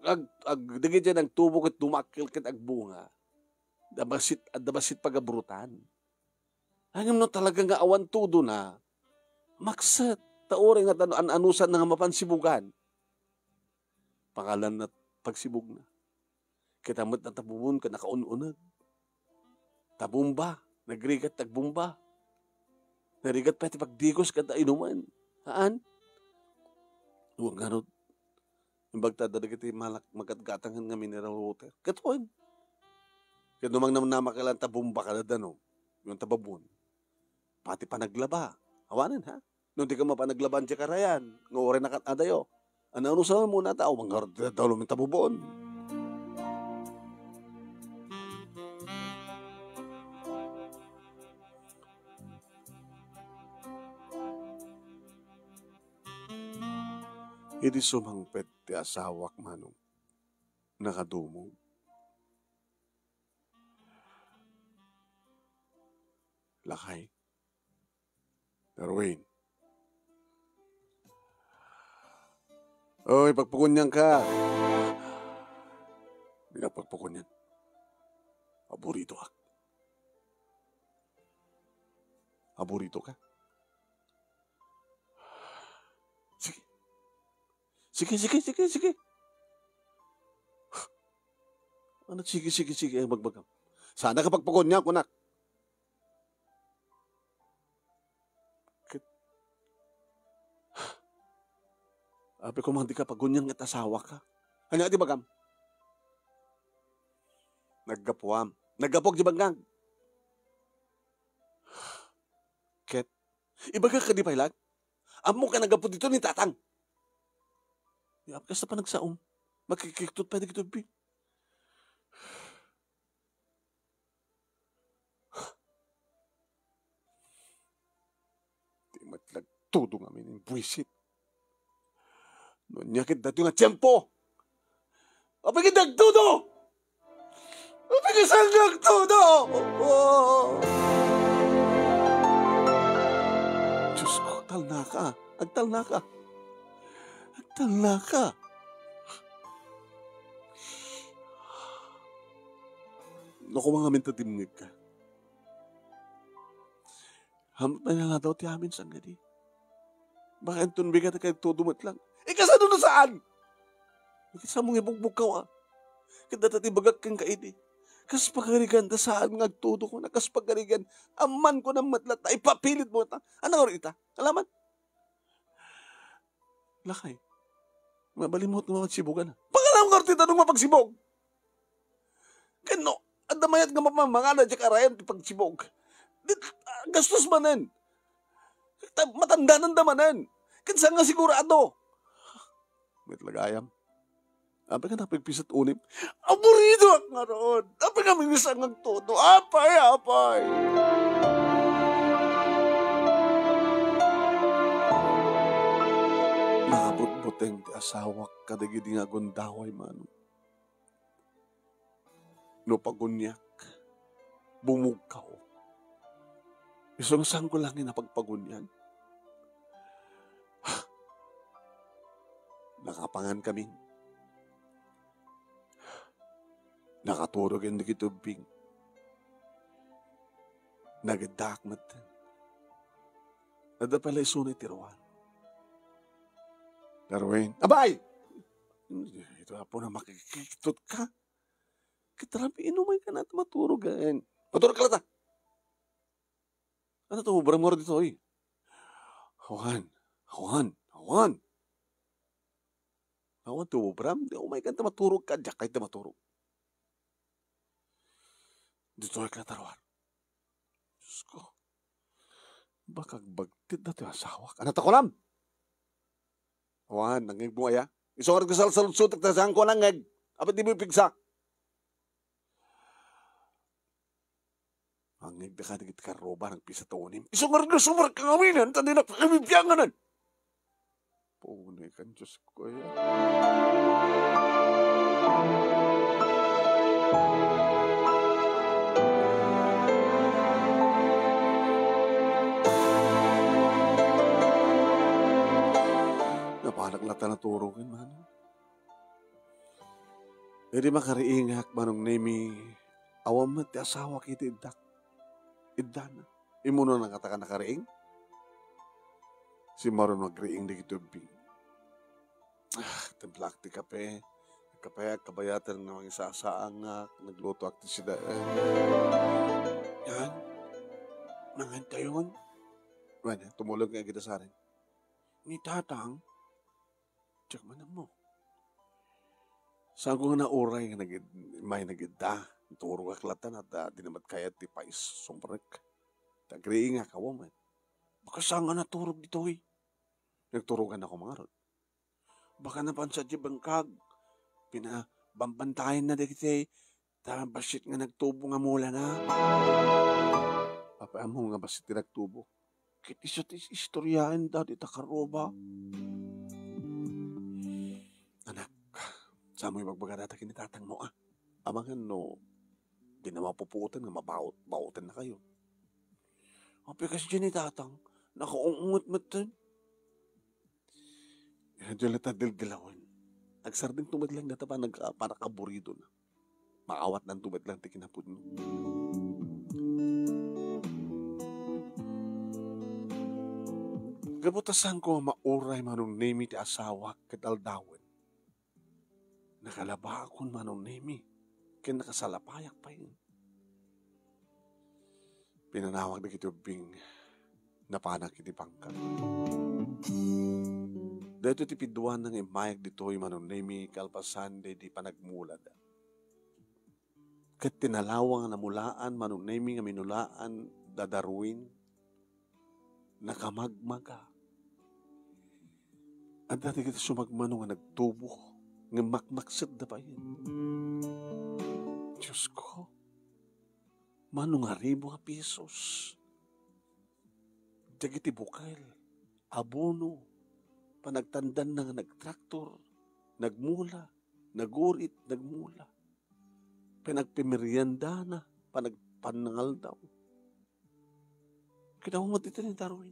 dagi dyan ang tubo kat dumakil kat agbunga. Dabasit pagabrutan. Hanggang no talagang nga awan tudo na, maksat, taoring at anusan na nga mapansibugan. Pangalan na pagsibog na. Kitamot na tabubun ka nakaununag. Tabumba, nagrigat tagbumba. Narigat pati pagdigos ka na inuman. Haan? Huwag nga ron. Yung bagtada kita magkatgatangan nga mineral water. Katuan. Kaya numang namakalan tabumba ka na dano. Yung tababun. Pati pa naglaba. Hawanan ha? Nung di ka mapanaglaban siya karayan. Ngore na adayo. Ano sa muna tao? Manggar daw lumin tabubon. Idi sumangpet ti asawak manong nakadumog. Lakay. Darwin. Oy, pagpukunyan ka. Hindi na pagpukunyan. Aburito ka. Aburito ka. Sige. Ano, sige, magbagam. Sana ka pagpukunyan, kunak. Ape ko man di ka pagunyang at asawa ka. Ano di bagam? Naggapuam. Naggapog di bagang. Ket, ibaga ka di pailag? Amo ka naggapo dito ni tatang. Yap kas na pa nagsaom. Magkikiktot pa di kitubig. Di matlag todo nga min buwisit. Nyakit dati nga tiyempo. Apagin nagtudo! Apagin saan nagtudo! Diyos ko, agtal na ka. Naku mga mintatimnig ka. Hamot na nila daw ti amin sang gadi. Baka entun bigat kayo tudumat lang. Kasano na saan? Sa mong ibugbog ka, Kada tati bagak kang kaidi. Kas pagarigan, ta saan nga agtudo ko na, kas pagarigan, aman ko ng matlat, ipapilit mo ta. Ano nga rin ita? Alaman? Lakay. Mabalimot nga magsibogan na. Pangalam nga rin tanong mapagsibog. Kano, ang damayat nga mamamangana, di karayan, pagsibog. Gastos manan. Matanda ng damanan. Kansa nga sigurado. May talagayam. Apa ka napagpisat unim? Aburido ak nga roon. Apa ka mingisang ang todo? Apay. Nakabot-boteng ti asawak kadagidi nga gundaway man. No pagunyak, bumugkaw. Isang ko lang napagpagunyan. Nakapangan kami. Nakaturog yung nakitubing. Nagadakmat. Nadapalay sunay tiruan. Darwin, abay! Ito po na makikitot ka. Kitarabi, inumay ka na at maturog. Maturog ka lata. Ano ito? Barang mo dito eh. Hawan. Hawan to, Bram. Umay ka na maturog ka. Diyak kahit na maturog. Dito ay ka tarawar. Diyos ko. Bakag bagtid na ito asawak. Ano ito ko lang? Hawan, nangig mo aya. Isong ka sa lusot at tasang ko nangig. Apat di mo ipigsa. Ang nagdakadagit ka roba ng pisatonim. Isang na sumar kang awinan, tandi na pakibibyanganan. Punay kan Diyos ko yan. Napanaglat na turugin, manong. E di makariingak, manong nemi, awam na ti asawa kita idak. Idana. Imuno ng katakan na kariing. Si Maron magriing di kitubing. Templak ti kape. Kape, kabayatan ng mga isasaangak. Nagluto akti sida. Yan. Nangantay yun. Wala, tumulog nga kita sa rin. Ni tatang, tsak man mo. Saan ko nga na oray may nagida. Turo ka klatan at dinamat kaya ti pais sumprek. Tagriing nga kawo man. Baka saan nga naturog dito eh. Nagturugan ako mga rod. Baka napansa di bangkag. Pinabambantayan na dito eh. Basit nga nagtubo nga mula na. Papa mo nga basit nga nagtubo. Kit isot istoryahan dati takaroba. Anak, saan mo yung magbaga data kinitatang mo ah? Amangan no, di na mapuputan nga mabautan na kayo. Api kasi dyan ni tatang, nakaungot matan. Diyan na tadilgilawan. Nagsarding tumadlang na tapa, para kaburido na. Maawat ng tumadlang ti kinapod no. Gabutasan ko mauray manong nemi ti asawa kataldawan. Nakalaba akong manong nemi. Kaya nakasalapayak pa yun. Pinanawag na kitubing napanak iti pangkat. Dito ti piduan ng imayag dito yung manong nemi kalpasan di panagmulad. Kat tinalawang na mulaan manong nemi nga minulaan dadarwin nakamagmaga. At dati kita sumagmano nga nagtubo nga makmaksid na pa yun. Diyos ko, manong haribo nga pesos. Dagiti bukal, abono, panagtandan na nga nagtraktor, nagmula, nagurit, nagmula. Pinagpimerienda na, panagpanangal daw. Kinawamot ito ni Darwin.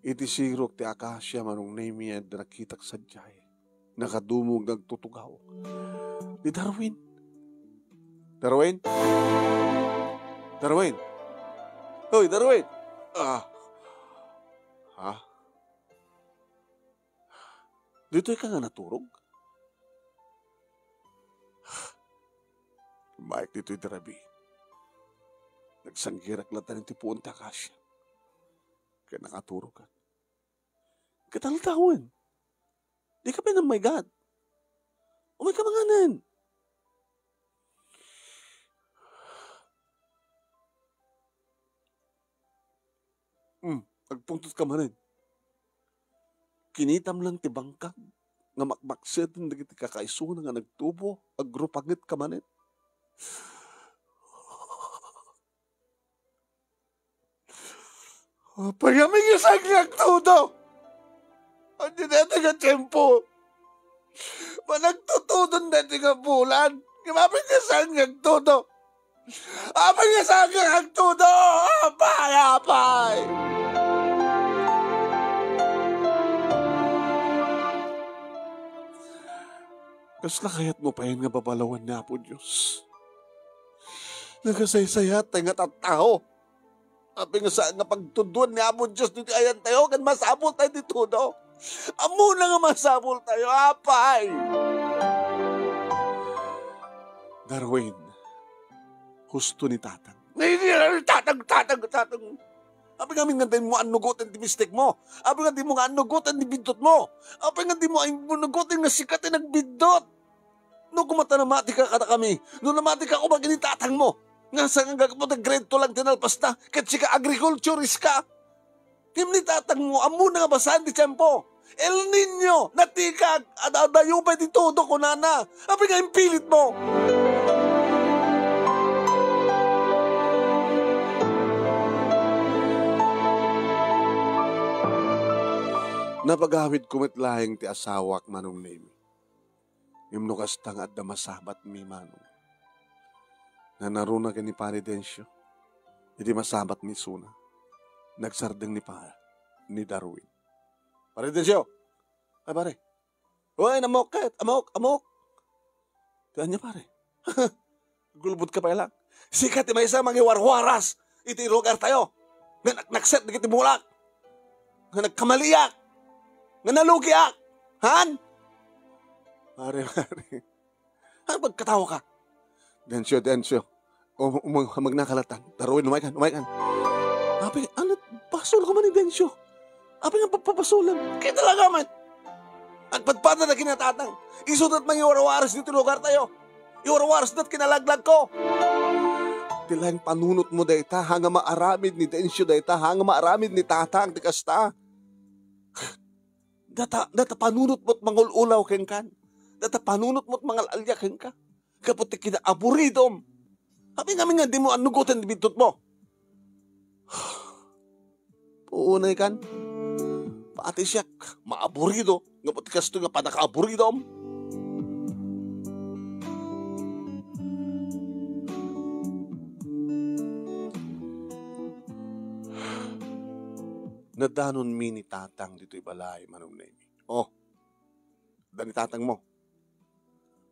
Iti sirok ti akasya manong nemi at nakitak sa jay. Nakadumog nagtutugaw. Di Darwin. Darwin? Darwin? Hoy, Darwin! Ha? Dito ka nga naturog? Mike, dito'y darabi. Nagsanggirak latan ng tipuon ti akasya. Kaya nakaturog ka. Kataltawan. Di ka pa ng my God. Umay ka manganan. Agpungtot ka manin. Kinitam lang ti bangkag. Nga makmaksit hindi ti kakaiso nga nagtubo. Agrupagit ka manin. Pagaming yung saglag todo. Hindi natin nga tempo. Managtutudon natin nga bulan. Gamapin ka saglag todo. Apay nga saglag todo. Apay. Kasla kaya't mo pa yun nga babalawan na po Diyos. Nagasaysayat tayo nga tatao. Api nga saan nga pagtuduan ni Amo Diyos dito ayan tayo, kan masabot tayo dito, no? Amo na nga masabol tayo, apay. Darwin, husto ni tatang. Tatang. Abi nga nga din mo anugutan di mistake mo. Abi nga di mo nga anugutan di bindot mo. Abi nga di mo anugutan nga sikat na nagbindot. No kumata na mati ka kada kami. No namati ka kumag initatang mo. Nga sa nga mo na grade 2 lang tinalpas na. Kasi ka agriculturist ka. Kim ni tatang mo, amo na nga basahan di tiyempo. El Nino, natikag, adayubay di todo ko nana. Abi nga impilit mo. Napagawid kumit lahing ti asawak manong name. Imno kastang at damasabat mi manong. Na naruna ka ni Paridensyo. Hindi masabat mi suna. Nagsardeng ni Darwin. Paridensyo! Ay pare. Uy, namok kahit. Amok. Kaya niya pare. Gulbot ka pa lang. Sikat may isa mangiwarwaras. Iti lugar tayo. Nagset na kiti bulak. Nagkamaliyak. Nga nalugiak! Han? Pare. Ano magkatawa ka? Densyo. Magnakalatan. Darwin, umaykan. Api, ano? Pasol ko man ni Densyo. Api nga papapasulan. Kaya talaga man. Ang padpada na kinatatang. Isudat mang iwarawaras dito lugar tayo. Iwarawaras dat kinalaglag ko. Tilang panunot mo dayta. Hanga maaramid ni Densyo dayta. Hanga maaramid ni tatang. Tikasta. Data panunot mo't mangululaw keng kan. Data panunot mo't mangal alya keng ka. Kaputi kina aburidom. Habi nga di mo anugutan di bitot mo. Puunay kan. Paati siya maaburido. Kaputi kasto nga panaka-aburidom. Nadanon mi ni tatang dito'y balay manong nemi. Oh, dani tatang mo.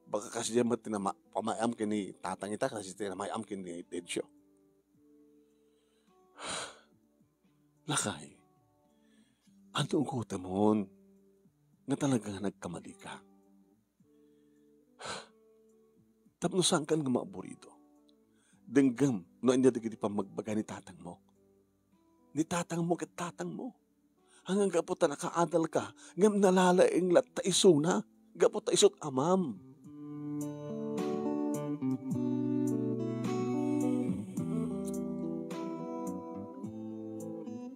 Baka kasi diyan mo pamayam kini tatang ita kasi tinamayam kini Densyo. Lakay, anong kuta mo nga talagang nagkamali ka? Tapnosan kan nga maaburido. Denggam no anya dagiti pa magbaga ni tatang mo. Ni tatang mo kat tatang mo. Hanggang gaputa nakaadal ka, ngam nalalaing latta isuna, gaputa isot amam.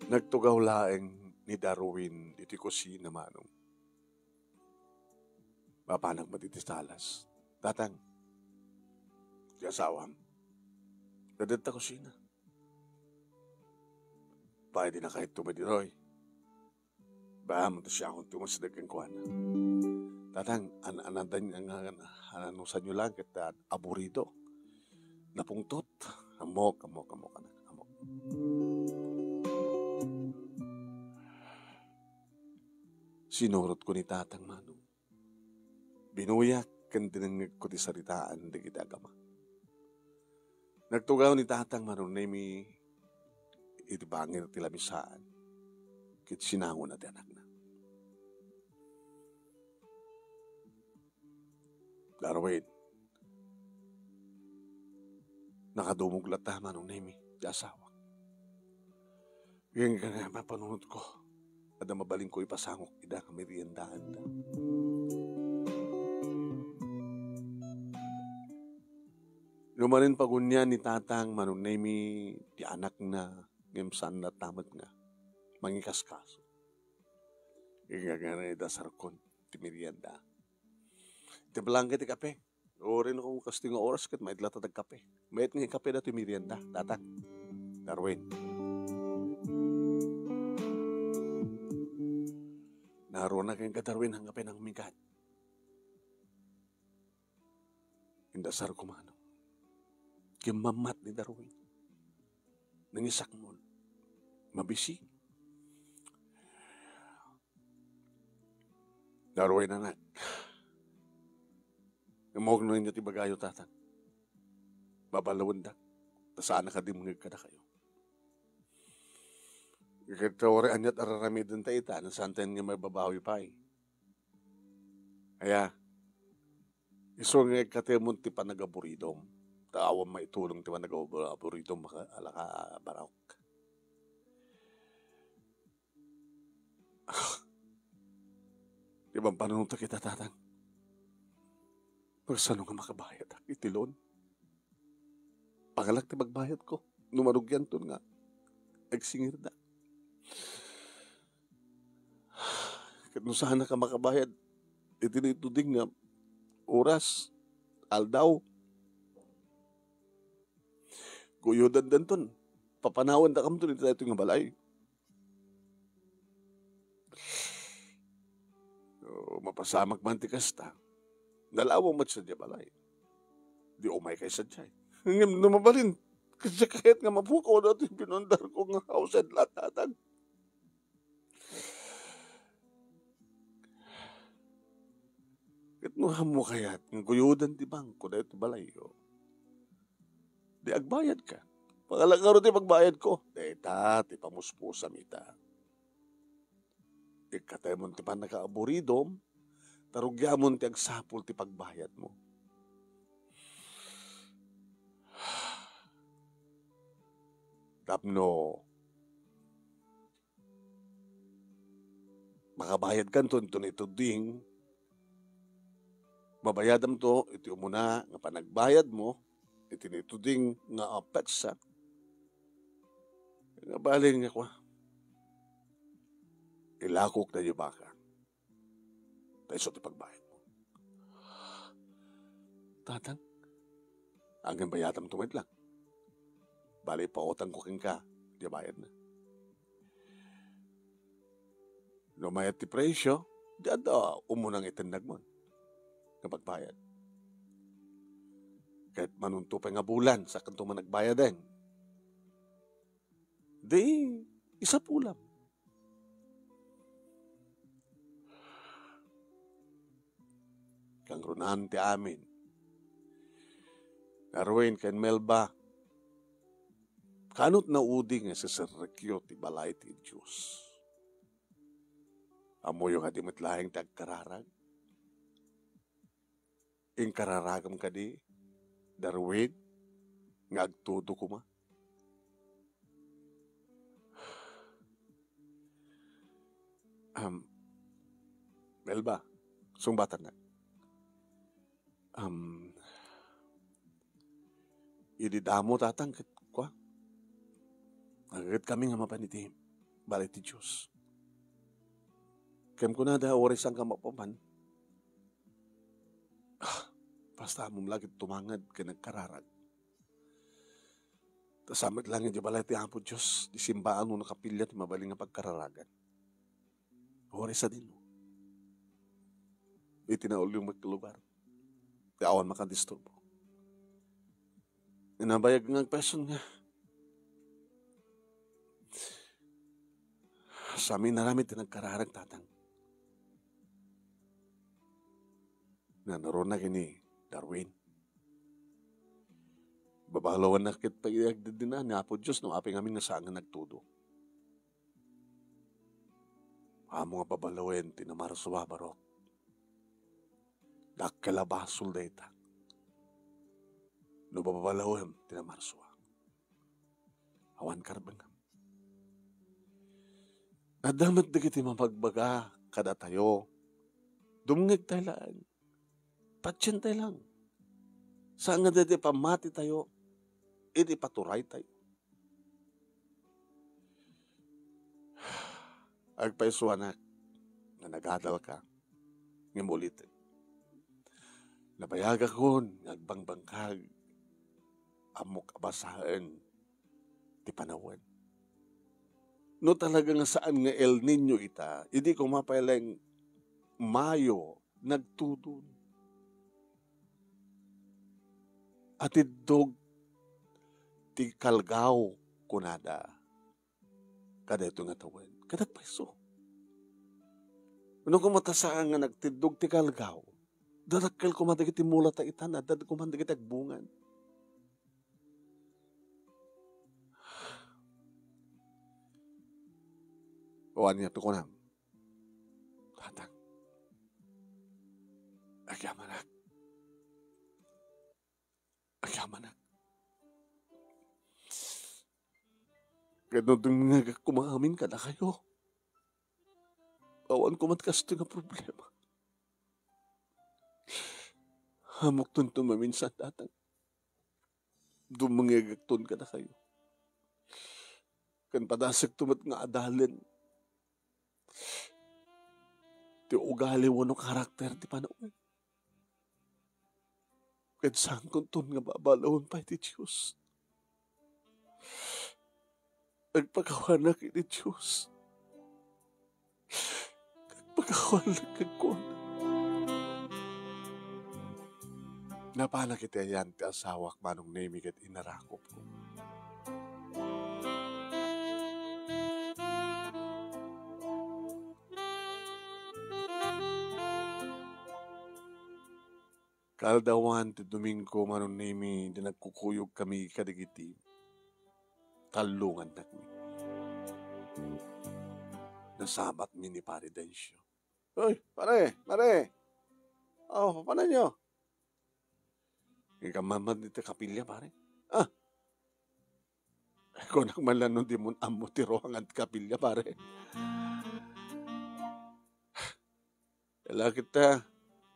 Nagtugaw laeng ni Darwin diti kusina manong. Mapanag matitisalas. Tatang, di asawam. Dadenta kusina. Pwede na kahit tumadiroy. Baham to siya akong tumasdagang kuhan. Tatang, anadan ananusan nyo lang kita aburido. Napungtot. Amok. Sinurot ko ni tatang manong. Binuyak kan dinangag ko ti saritaan di kita agama. Nagtugaw ni tatang manong nemi iti bangir ti labisaan. Kit sinangon na ti anak na. Darwin, nakadumog lata manong nemi ti asawa. Yung nga mapanunod ko, ada mabaling ko ipasangok ida kami riendaan da. Lumarin pagunyan ni tatang manong nemi ti anak na ngimsan na tamat nga, mangikaskaso. Igagana dasar kon, ti merienda. Ti belang ti kape. Orin akong kasting oras kat maidlata tag kape. Mayat nga kape na ti merienda, tatang. Darwin. Naroon na kayong kadarwin ang kape ng migat. Indasar kumano. Kimamat ni Darwin. Nangisak mo. Mabisi. Darwin anak. Namog na ninyo tibagayo tatang. Babalawan da. Tasaan nakadimngag ka na kayo. Ikaw rin anyat araramidin ta ita, nasantan nga may babawi pa eh. Kaya, iso nga katemon ti panagaburidom, taawang maitulong ti panagaburidom maka alaka barok. Di bang panunong ta kita tatang? Pagsano nga makabayad itilon? Pangalak ti magbayad ko, numarugyan to nga, nagsingir na. Kung saan ka makabayad, itinituding nga oras, aldaw. Kuyodan danton, papanawan na kam to nito ito nga balay. So, mapasamak man ti kasta, dalawang mat sa diya balay. Di umay kay sa diyay. Ngayon numabalin, kasi kahit nga mapukaw na ito yung pinundar ko nga house and lot natag. Katnuhan mo kaya, ng kuyudan di bangko na ito balayo. Di agbayad ka. Pangalagaro di magbayad ko. Deta, ti pamuspusa mita. Ikatay mo ti pa nakaaburidom, tarugya mo ti agsapul ti pagbayad mo. Tapno, makabayad ka ito ding, mabayadam to, iti umuna, nga panagbayad mo, iti nito ding nga apetsa. Nga baling nga kwa, ilakok na yung baka. Tayo sa pagbayad mo. Tatang, hanggang bayadam tumid lang. Bali pa otang kuking ka, di bayad na. Lumayat ti presyo, di ada umunang itindag mo. Kapag bayad. Kahit manunto pa nga bulan sa kanto man nagbayad din. Di, isa pulam. Kang runahan ti amin. Narwain ken Melba. Kanot na udi nga sa serrekyo ti balay ti Diyos. Amo yung hadimat lahing tagkararag. Ing kararagam ka di, Darwin, nga agtudo ko ma. Melba, sungbatan na. Ididamo tatang kwa. Agad kami nga mapanitim, balay ti Diyos. Kem ko na da oras ang kamapaman. Basta mo lagi tumangad ka nagkararag. Tasamit lang yung balay ti Apo Diyos, di simbaan mo nakapilya ti mabaling nga pagkararagan. Oras sa din mo. Itinaul yung magkalugar. Di awan makadisturbo. Inabayag nga person nga. Sa amin naramit ti nagkararag tatang. Na naroon na kini Darwin. Babalawan na kit pag-iagdid na ni Apo Diyos nung aping amin nga saan nga nagtudo. Amo nga babalawin, tinamarsuwa barok. Dakkalabasol dayta. No babalawin, tinamarsuwa. Awan karbangam. Adamat na kiti mapagbaga kada tayo. Dumngag tayo lang. Patsyan tayo lang. Saan nga dati pamati tayo, iti paturay tayo. Agpaisuanak na nagadal ka, ngimulit. Nabayag ako, nagbangbangkag, amok abasahan, ti panawan. No talaga nga saan nga El Nino ita, hindi ko mapailang Mayo, nagtudon. At idog ti kalgaw kunada. Kada ito nga tawin. Kadat paiso. Ano kumatasaan nga nagtidog ti kalgaw? Dadakkel kumadagit ti mula ta itan. Dad kumadagit agbungan. O niya to ko na. Tatang. Agyamanak. Agyamanak. Ganun nga kumahamin ka na kayo. Awan ko matkasto nga problema. Hamok tunto maminsan, tatang. Dumangagakton ka na kayo. Kan padasag tumat nga adalin. Ti ugali wano karakter ti panawin. Kan sangkon ton nga babalawon pa iti Diyos. Nagpakawanak iti Diyos. Nagpakawanak kagkon. Napanak iti ayan ti asawak manong nemi kat inarakop ko. Kaldawan ti Domingo manong nemi di nagkukuyog kami kadigiti. Talungan na kami. Nasabat mi ni Pare Densyo. Hoy, pare. Oh, paano nyo? Ikamamad nito kapilya, pare. Kung nagmalan di mo amo tiroang at kapilya, pare. Kala kita,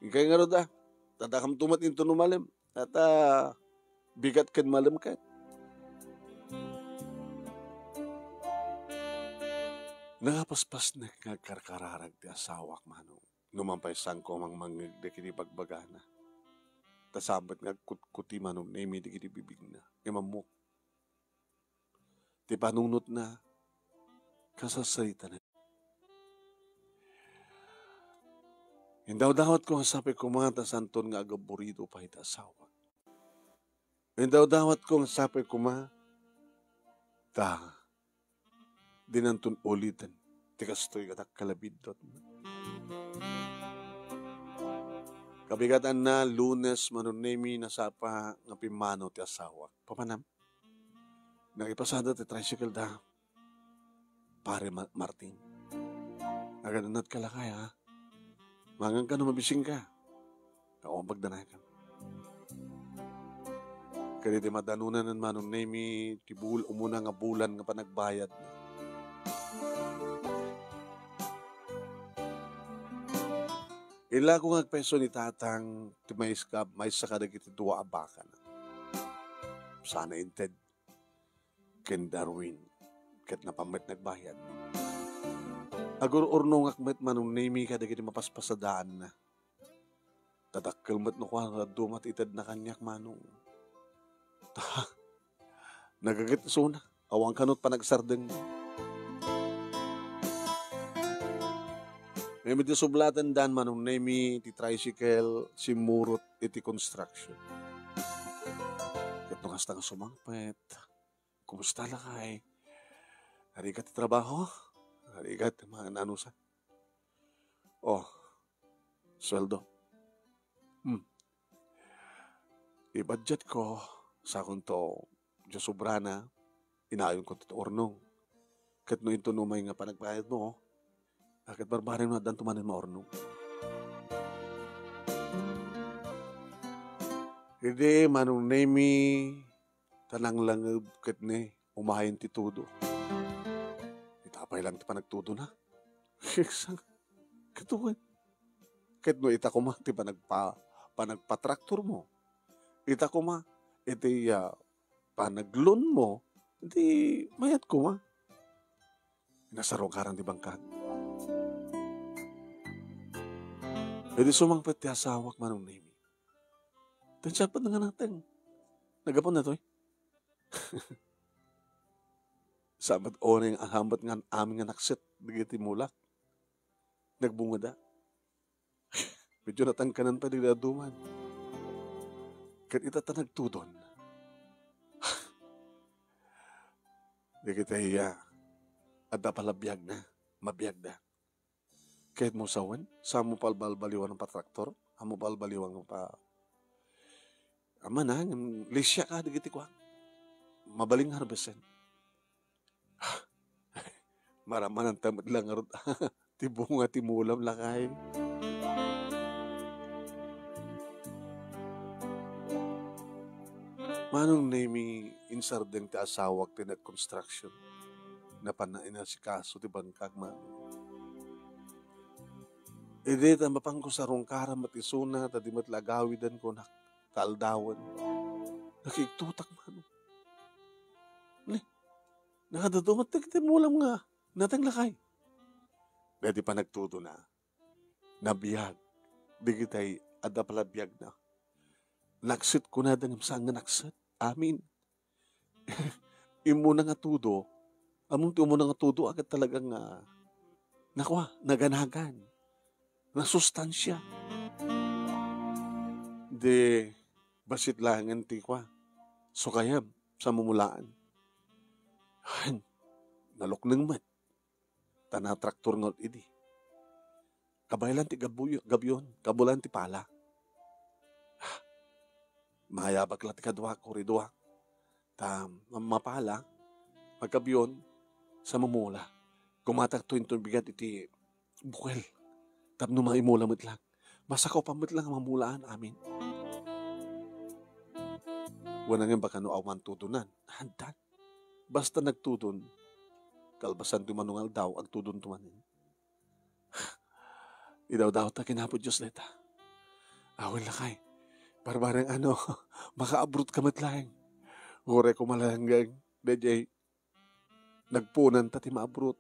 ikay nga roda, tatakam tumat into numalim, at bigat kan malam ka. Nakapaspas na karkararag ti asawak manong. Numampay sangko mang mangagdakini pagbagana. Tasabat nga kuti manong nemi di kini bibig na. Imamok. Ti panunot na kasasarita na. Hindaw-dawat ko sabi ko mga tasanton nga agaburido pa ita asawa. Hindaw-dawat ko sabi ko mga dinantun ulitan. Tikastoy katak kalabidot. Kabigatan na Lunes manunemi na sapa nga pimano ti asawa. Papanam? Nakipasada ti tricycle da. Pare Martin. Nagananat ka lakay ha. Mangang ka na mabising ka. Ako ang pagdanay ka. Kaya di madanunan ng manunemi tibul umuna nga bulan nga panagbayad na. Ila ko nga peso ni tatang ti may sa kadagiti duwa abakan. Sana inted ken Darwin ket napamit nagbayad. Agur urno nga met manong nemi kadagiti mapaspasadaan na. Tadakkel met no kwa dumat ited na kanyak manong. Nagagit suna awang kanot panagsardeng. May di sublatan dan manong nemi ti tricycle simurot iti construction. Ket no kasta nga sumangpet. Kumusta la kay? Harikat ti trabaho? Harikat mga nanusa? Oh, sweldo. I-budget ko sa kunto Diyos sobrana, inayon ko tito ornong. Ket no ito numay nga panagbayad mo, akit barbarin mo adan tumanin mo ornong. Hindi manong nemi tanang langab ket ni umahayin ti tudo. Itapay lang ti panagtudo na. Katuwan. Ket no ita kuma ti panagpatraktor mo. Ita kuma iti panaglon mo, hindi mayat kuma. Nasarong karang di bangkag. Hindi sumangpet ti asawak manong nemi. Tansyapat na nga natin. Nagapon na to eh. Sabat oring ahambat nga aming nga naksit digiti mulak. Nagbunga da. Medyo natangkanan pa digda duman. Kat itata nagtudon. Di kita hiya. At napalabiyag na. Mabiyag na. Kahit mo sawan, sa mo palbalbaliwan ng patraktor, amo palbaliwan ng pa... Ama na, lisya ka, digiti ko. Mabaling harbesin. Maraman ang tamad lang arot. Tibunga timulam lakay. Manong nami insardeng ti asawak ti construction na panain na si kaso ti bangkag man. Ide ta mapang ko sa rongkara matisuna tadi matlagawidan ko na kaldawan. Nakiktutak man. Nakadadumat timulam nga. Natang lakay. Dati pa nagtuto na. Nabiyag. Di kita'y ada pala biyag na. Naksit ko na dang saan nga naksit. Amin. Imo na nga tudo. Among ti mo na nga tudo agad talagang naganagan. Nasustansya. De basit langan ti kwa. So kaya sa mumulaan. Nalok ng mat. Tana traktor ngot idi. Kabaylan ti gabyon. Kabulan ti pala. Mayabag lang ti kadwa, koridwa. Mapala, magkabyon, sa mamula. Kumatak to yung bigat iti bukel. Tapno maimula mo't lang. Masakaw pa mo't lang ang mamulaan amin. Wala nga baka no awan tudunan. Handan. Basta nagtudon, kalbasan tumanungal daw, ag tudon tumanin. Idaw-daw ta kinapod Diyos leta. Awal na kay. Barbarang maka-abrut ka matlaing. Ure ko malanggang, DJ, nagpunan ta ti maabrut.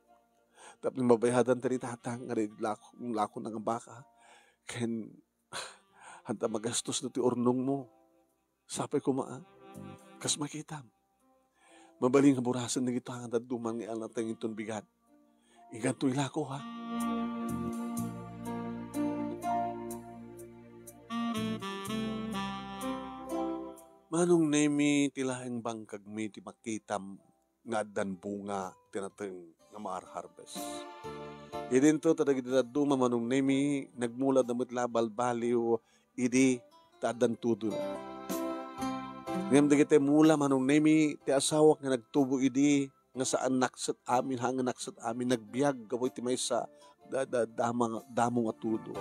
Tapos mabayadan ta ni tatang, lako ng baka. Ken, hanta magastos na ti ornong mo. Sapay ko kas makita. Mabaling nga burasan na ito hanggang duman ng alatang itong bigat. Iganto'y lako ha. Manong nemi tilahing bangkag mi ti makitam nga dan bunga tinateng nga maar harvest. Idin to tadag duma manong nemi nagmula damit labal baliw idi tadan tudon. Ngem dagiti mula manong nemi ti asawak nga nagtubo idi nga saan naksat amin hanga naksat amin nagbiag gawoy ti maysa damong atudo.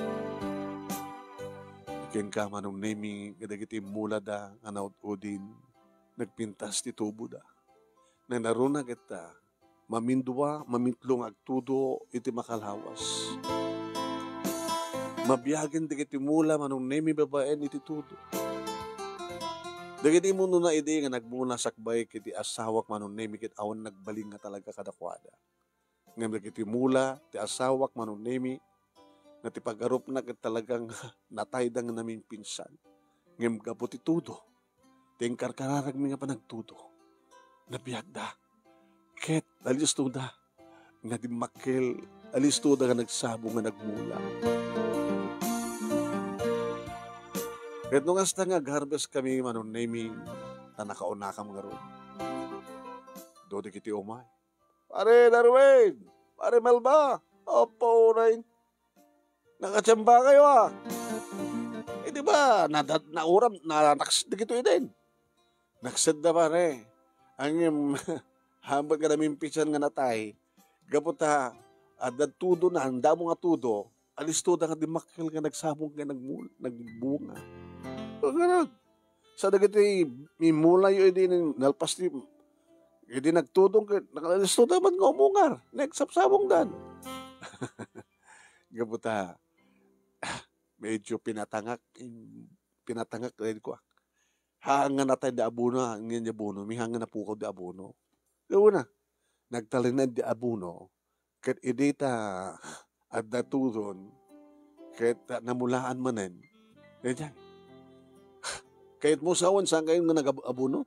Ken ka manong nemi kadagiti mula da nga naud-udin nagpintas ti tubo da. Na naruna kita mamindua mamintlong agtudo iti makalhawas. Mabiyagen dagiti mula manong nemi babaen iti tudo. Dagiti mo na ide nga nagmula sakbay kiti asawak manong nemi kit awan nagbaling nga talaga kadakwada. Ngem dagiti mula ti asawak manong nemi na ti pag-arup na talagang nataydang namin pinsan. Ngem gaputi tudo. Ting karkararag mi nga panagtudo. Nabiyag da. Ket, alis to da. Nga di makil, alis to da nga nagsabo nga nagmula. Ket nung hasta nga harvest kami manon naming na nakauna ka mga ron. Dodi kiti umay. Pare Darwin! Pare Melba! Opo, Rain! Nakatsamba kayo di ba, nauram, naksid na gito din. Naksid na pare. Ang hambag ka namin pisan nga natay, gaputa, adad tudo na, handa mo nga tudo, alis to da nga dimakil nga nagsabong ka nagbunga. O ganun. Sa dagiti, may mula yun din, nalpas di, hindi nagtudong ka, nakalis to daman nga umungar, nagsapsabong dan. Gaputa, medyo pinatangak rin ko. Hanga na tayo di abuno, hangin di abuno, may hanga na pukaw di abuno. Gawin na, nagtalinad di abuno, kat idita at natudon, kat namulaan manen, ganyan. Kahit mo sawan, saan kayo nga nag-abuno?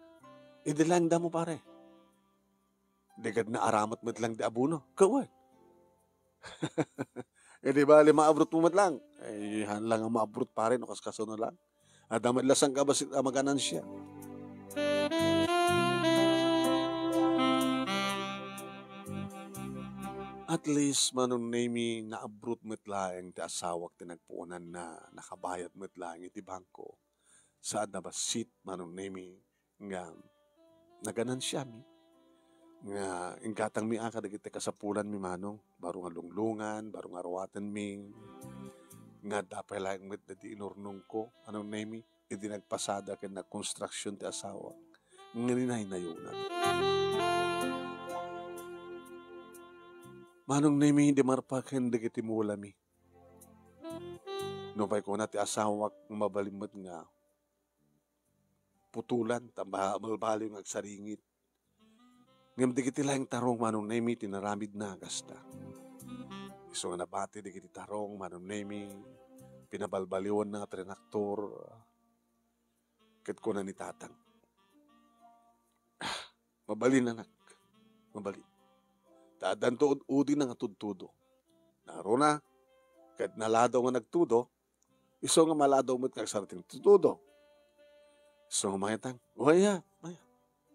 Idilang da mo pare. Digad na aramat mo lang di abuno. Gawin. Di ba, maabrot mo mat lang. Han lang ang maabrot pa rin, o kaskaso na lang. At lasang ka ba maganan siya? At least, manong nami naabrot mo't lang ti asawak tinagpuunan na nakabayad mo't lang iti bangko. Saan na ba sit manong nami nga naganan siya mi? nga ingkatang mi aka dagiti kasapulan mi manong baro nga lunglungan baro nga arawatan ming nga dapay lang met dati inurnong ko anong name iti nagpasada ken nagkonstruksyon ti asawa nga ninay-nayunan manong name hindi marpaken dagiti mula mi no pay ko na ti asawa mabalimot nga putulan tamba malbali nga agsaringit ngem digiti laeng tarong manong name tinaramid na gasta iso nga nabati digiti tarong manong name pinabalbaliwan na trinaktor ket ko na ni tatang mabalin anak mabalin taadan to udi na nga tudtudo naro na ket naladaw nga nagtudo iso nga maladaw met kag sarting tutudo iso nga makitang maya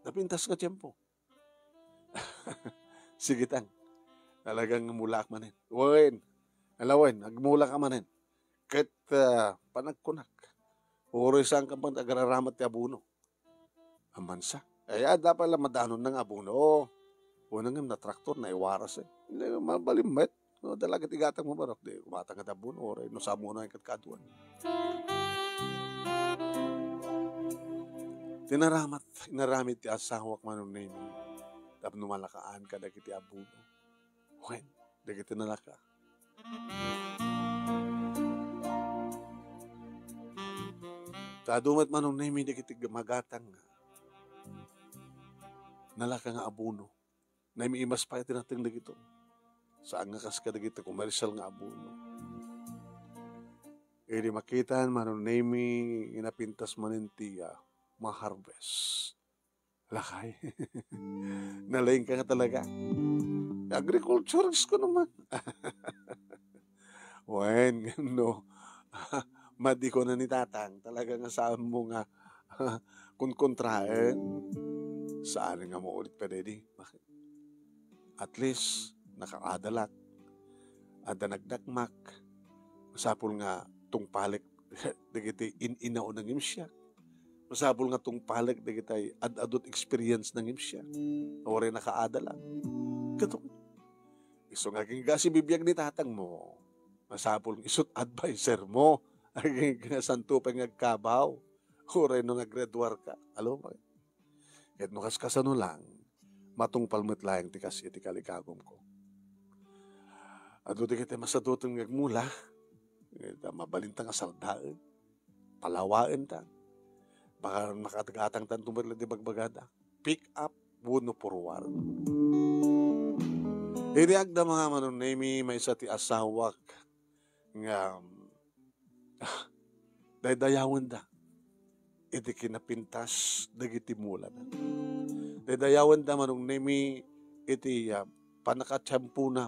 napintas ka tiyempo sige tang talagang mulak manin wen alawen agmula ka manin ket panagkunak oro isang kampang agraramat ti abuno amansa ay dapat lang madanon ng abuno unang na traktor na iwaras mabalimet no dalaga tigatang mo barok di kumatang at abuno oro no samo na ikat kaduan inaramit ti asawak manong name tapno malakaan ka dagiti abuno wen dagiti nalaka tadumat manong name dagiti magatang nalaka nga abuno na imas pa itinating dagito saan nga kas ka dagiti komersyal nga abuno edi makitan manong name inapintas manintiya ma-harvest lakay nalaing ka nga talaga agriculturist ko naman wen no madi ko na ni tatang talaga nga saan mo nga kunkontraen saan nga mo ulit pa dedi bakit at least nakakadalak ada nagdakmak masapul nga tungpalik dagiti ininaw ng imsya masapul nga tungpalik dagiti adadot experience ng imsya ore nakaadalak kato iso nga king bibiyag ni tatang mo masapul isut advisor mo aging santo pa ngagkabaw ore no naggraduar ka alo ba ket no kaskasano lang matungpal met laeng tikas iti kalikagom ko adu digiti masadutong ngagmula ita mabalintang asaldaan palawaen ta baka makatagatang tan tumerla di bagbagada pick up buno forward iriag da mga manong name may isa ti asawak nga daydayawan da iti kinapintas dagiti mula na daydayawan da manong name iti panakatsampu na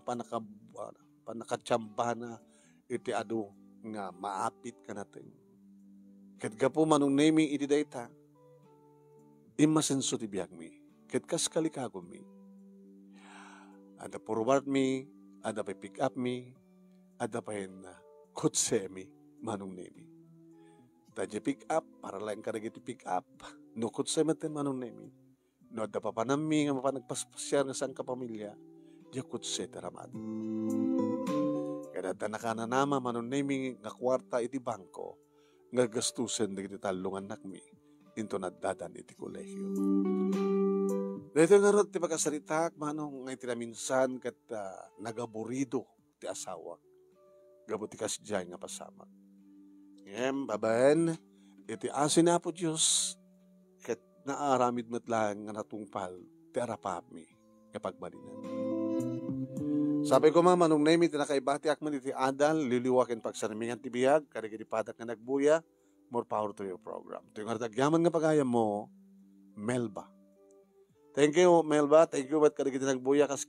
panakatsamba na iti adu nga maapit ka natin ket gapo manong name iti dayta imasenso ti biag mi ket kas kalikagom mi ada forward mi ada pa pick up mi ada pa kutse mi manong name tadya pick up para lang ka nagiti pick up no kutse maten manong name no ada pa panami nga mapanagpaspasyar nga sang kapamilya diya kutse taramat kada tanakananama manong name nga kwarta iti bangko nga gastusen dagiti talungan nakmi into naddadan iti kolehyo dito nga ron ti pagkasaritak manong nga itinaminsan kat nagaburido ti asawa gabuti kasdyan nga pasama babaen iti asin na po Diyos kat naaramid matlang nga natungpal ti arapami nga pagbalinan sabi ko manong name iti nakaibati akman iti adal liliwakin pagsarimingan ti biyag karigiti padak nga nagbuya more power to your program ito yung artagyaman nga pagayam mo Melba. Thank you, Melba. Thank you, ba't karigiti nagbuya kas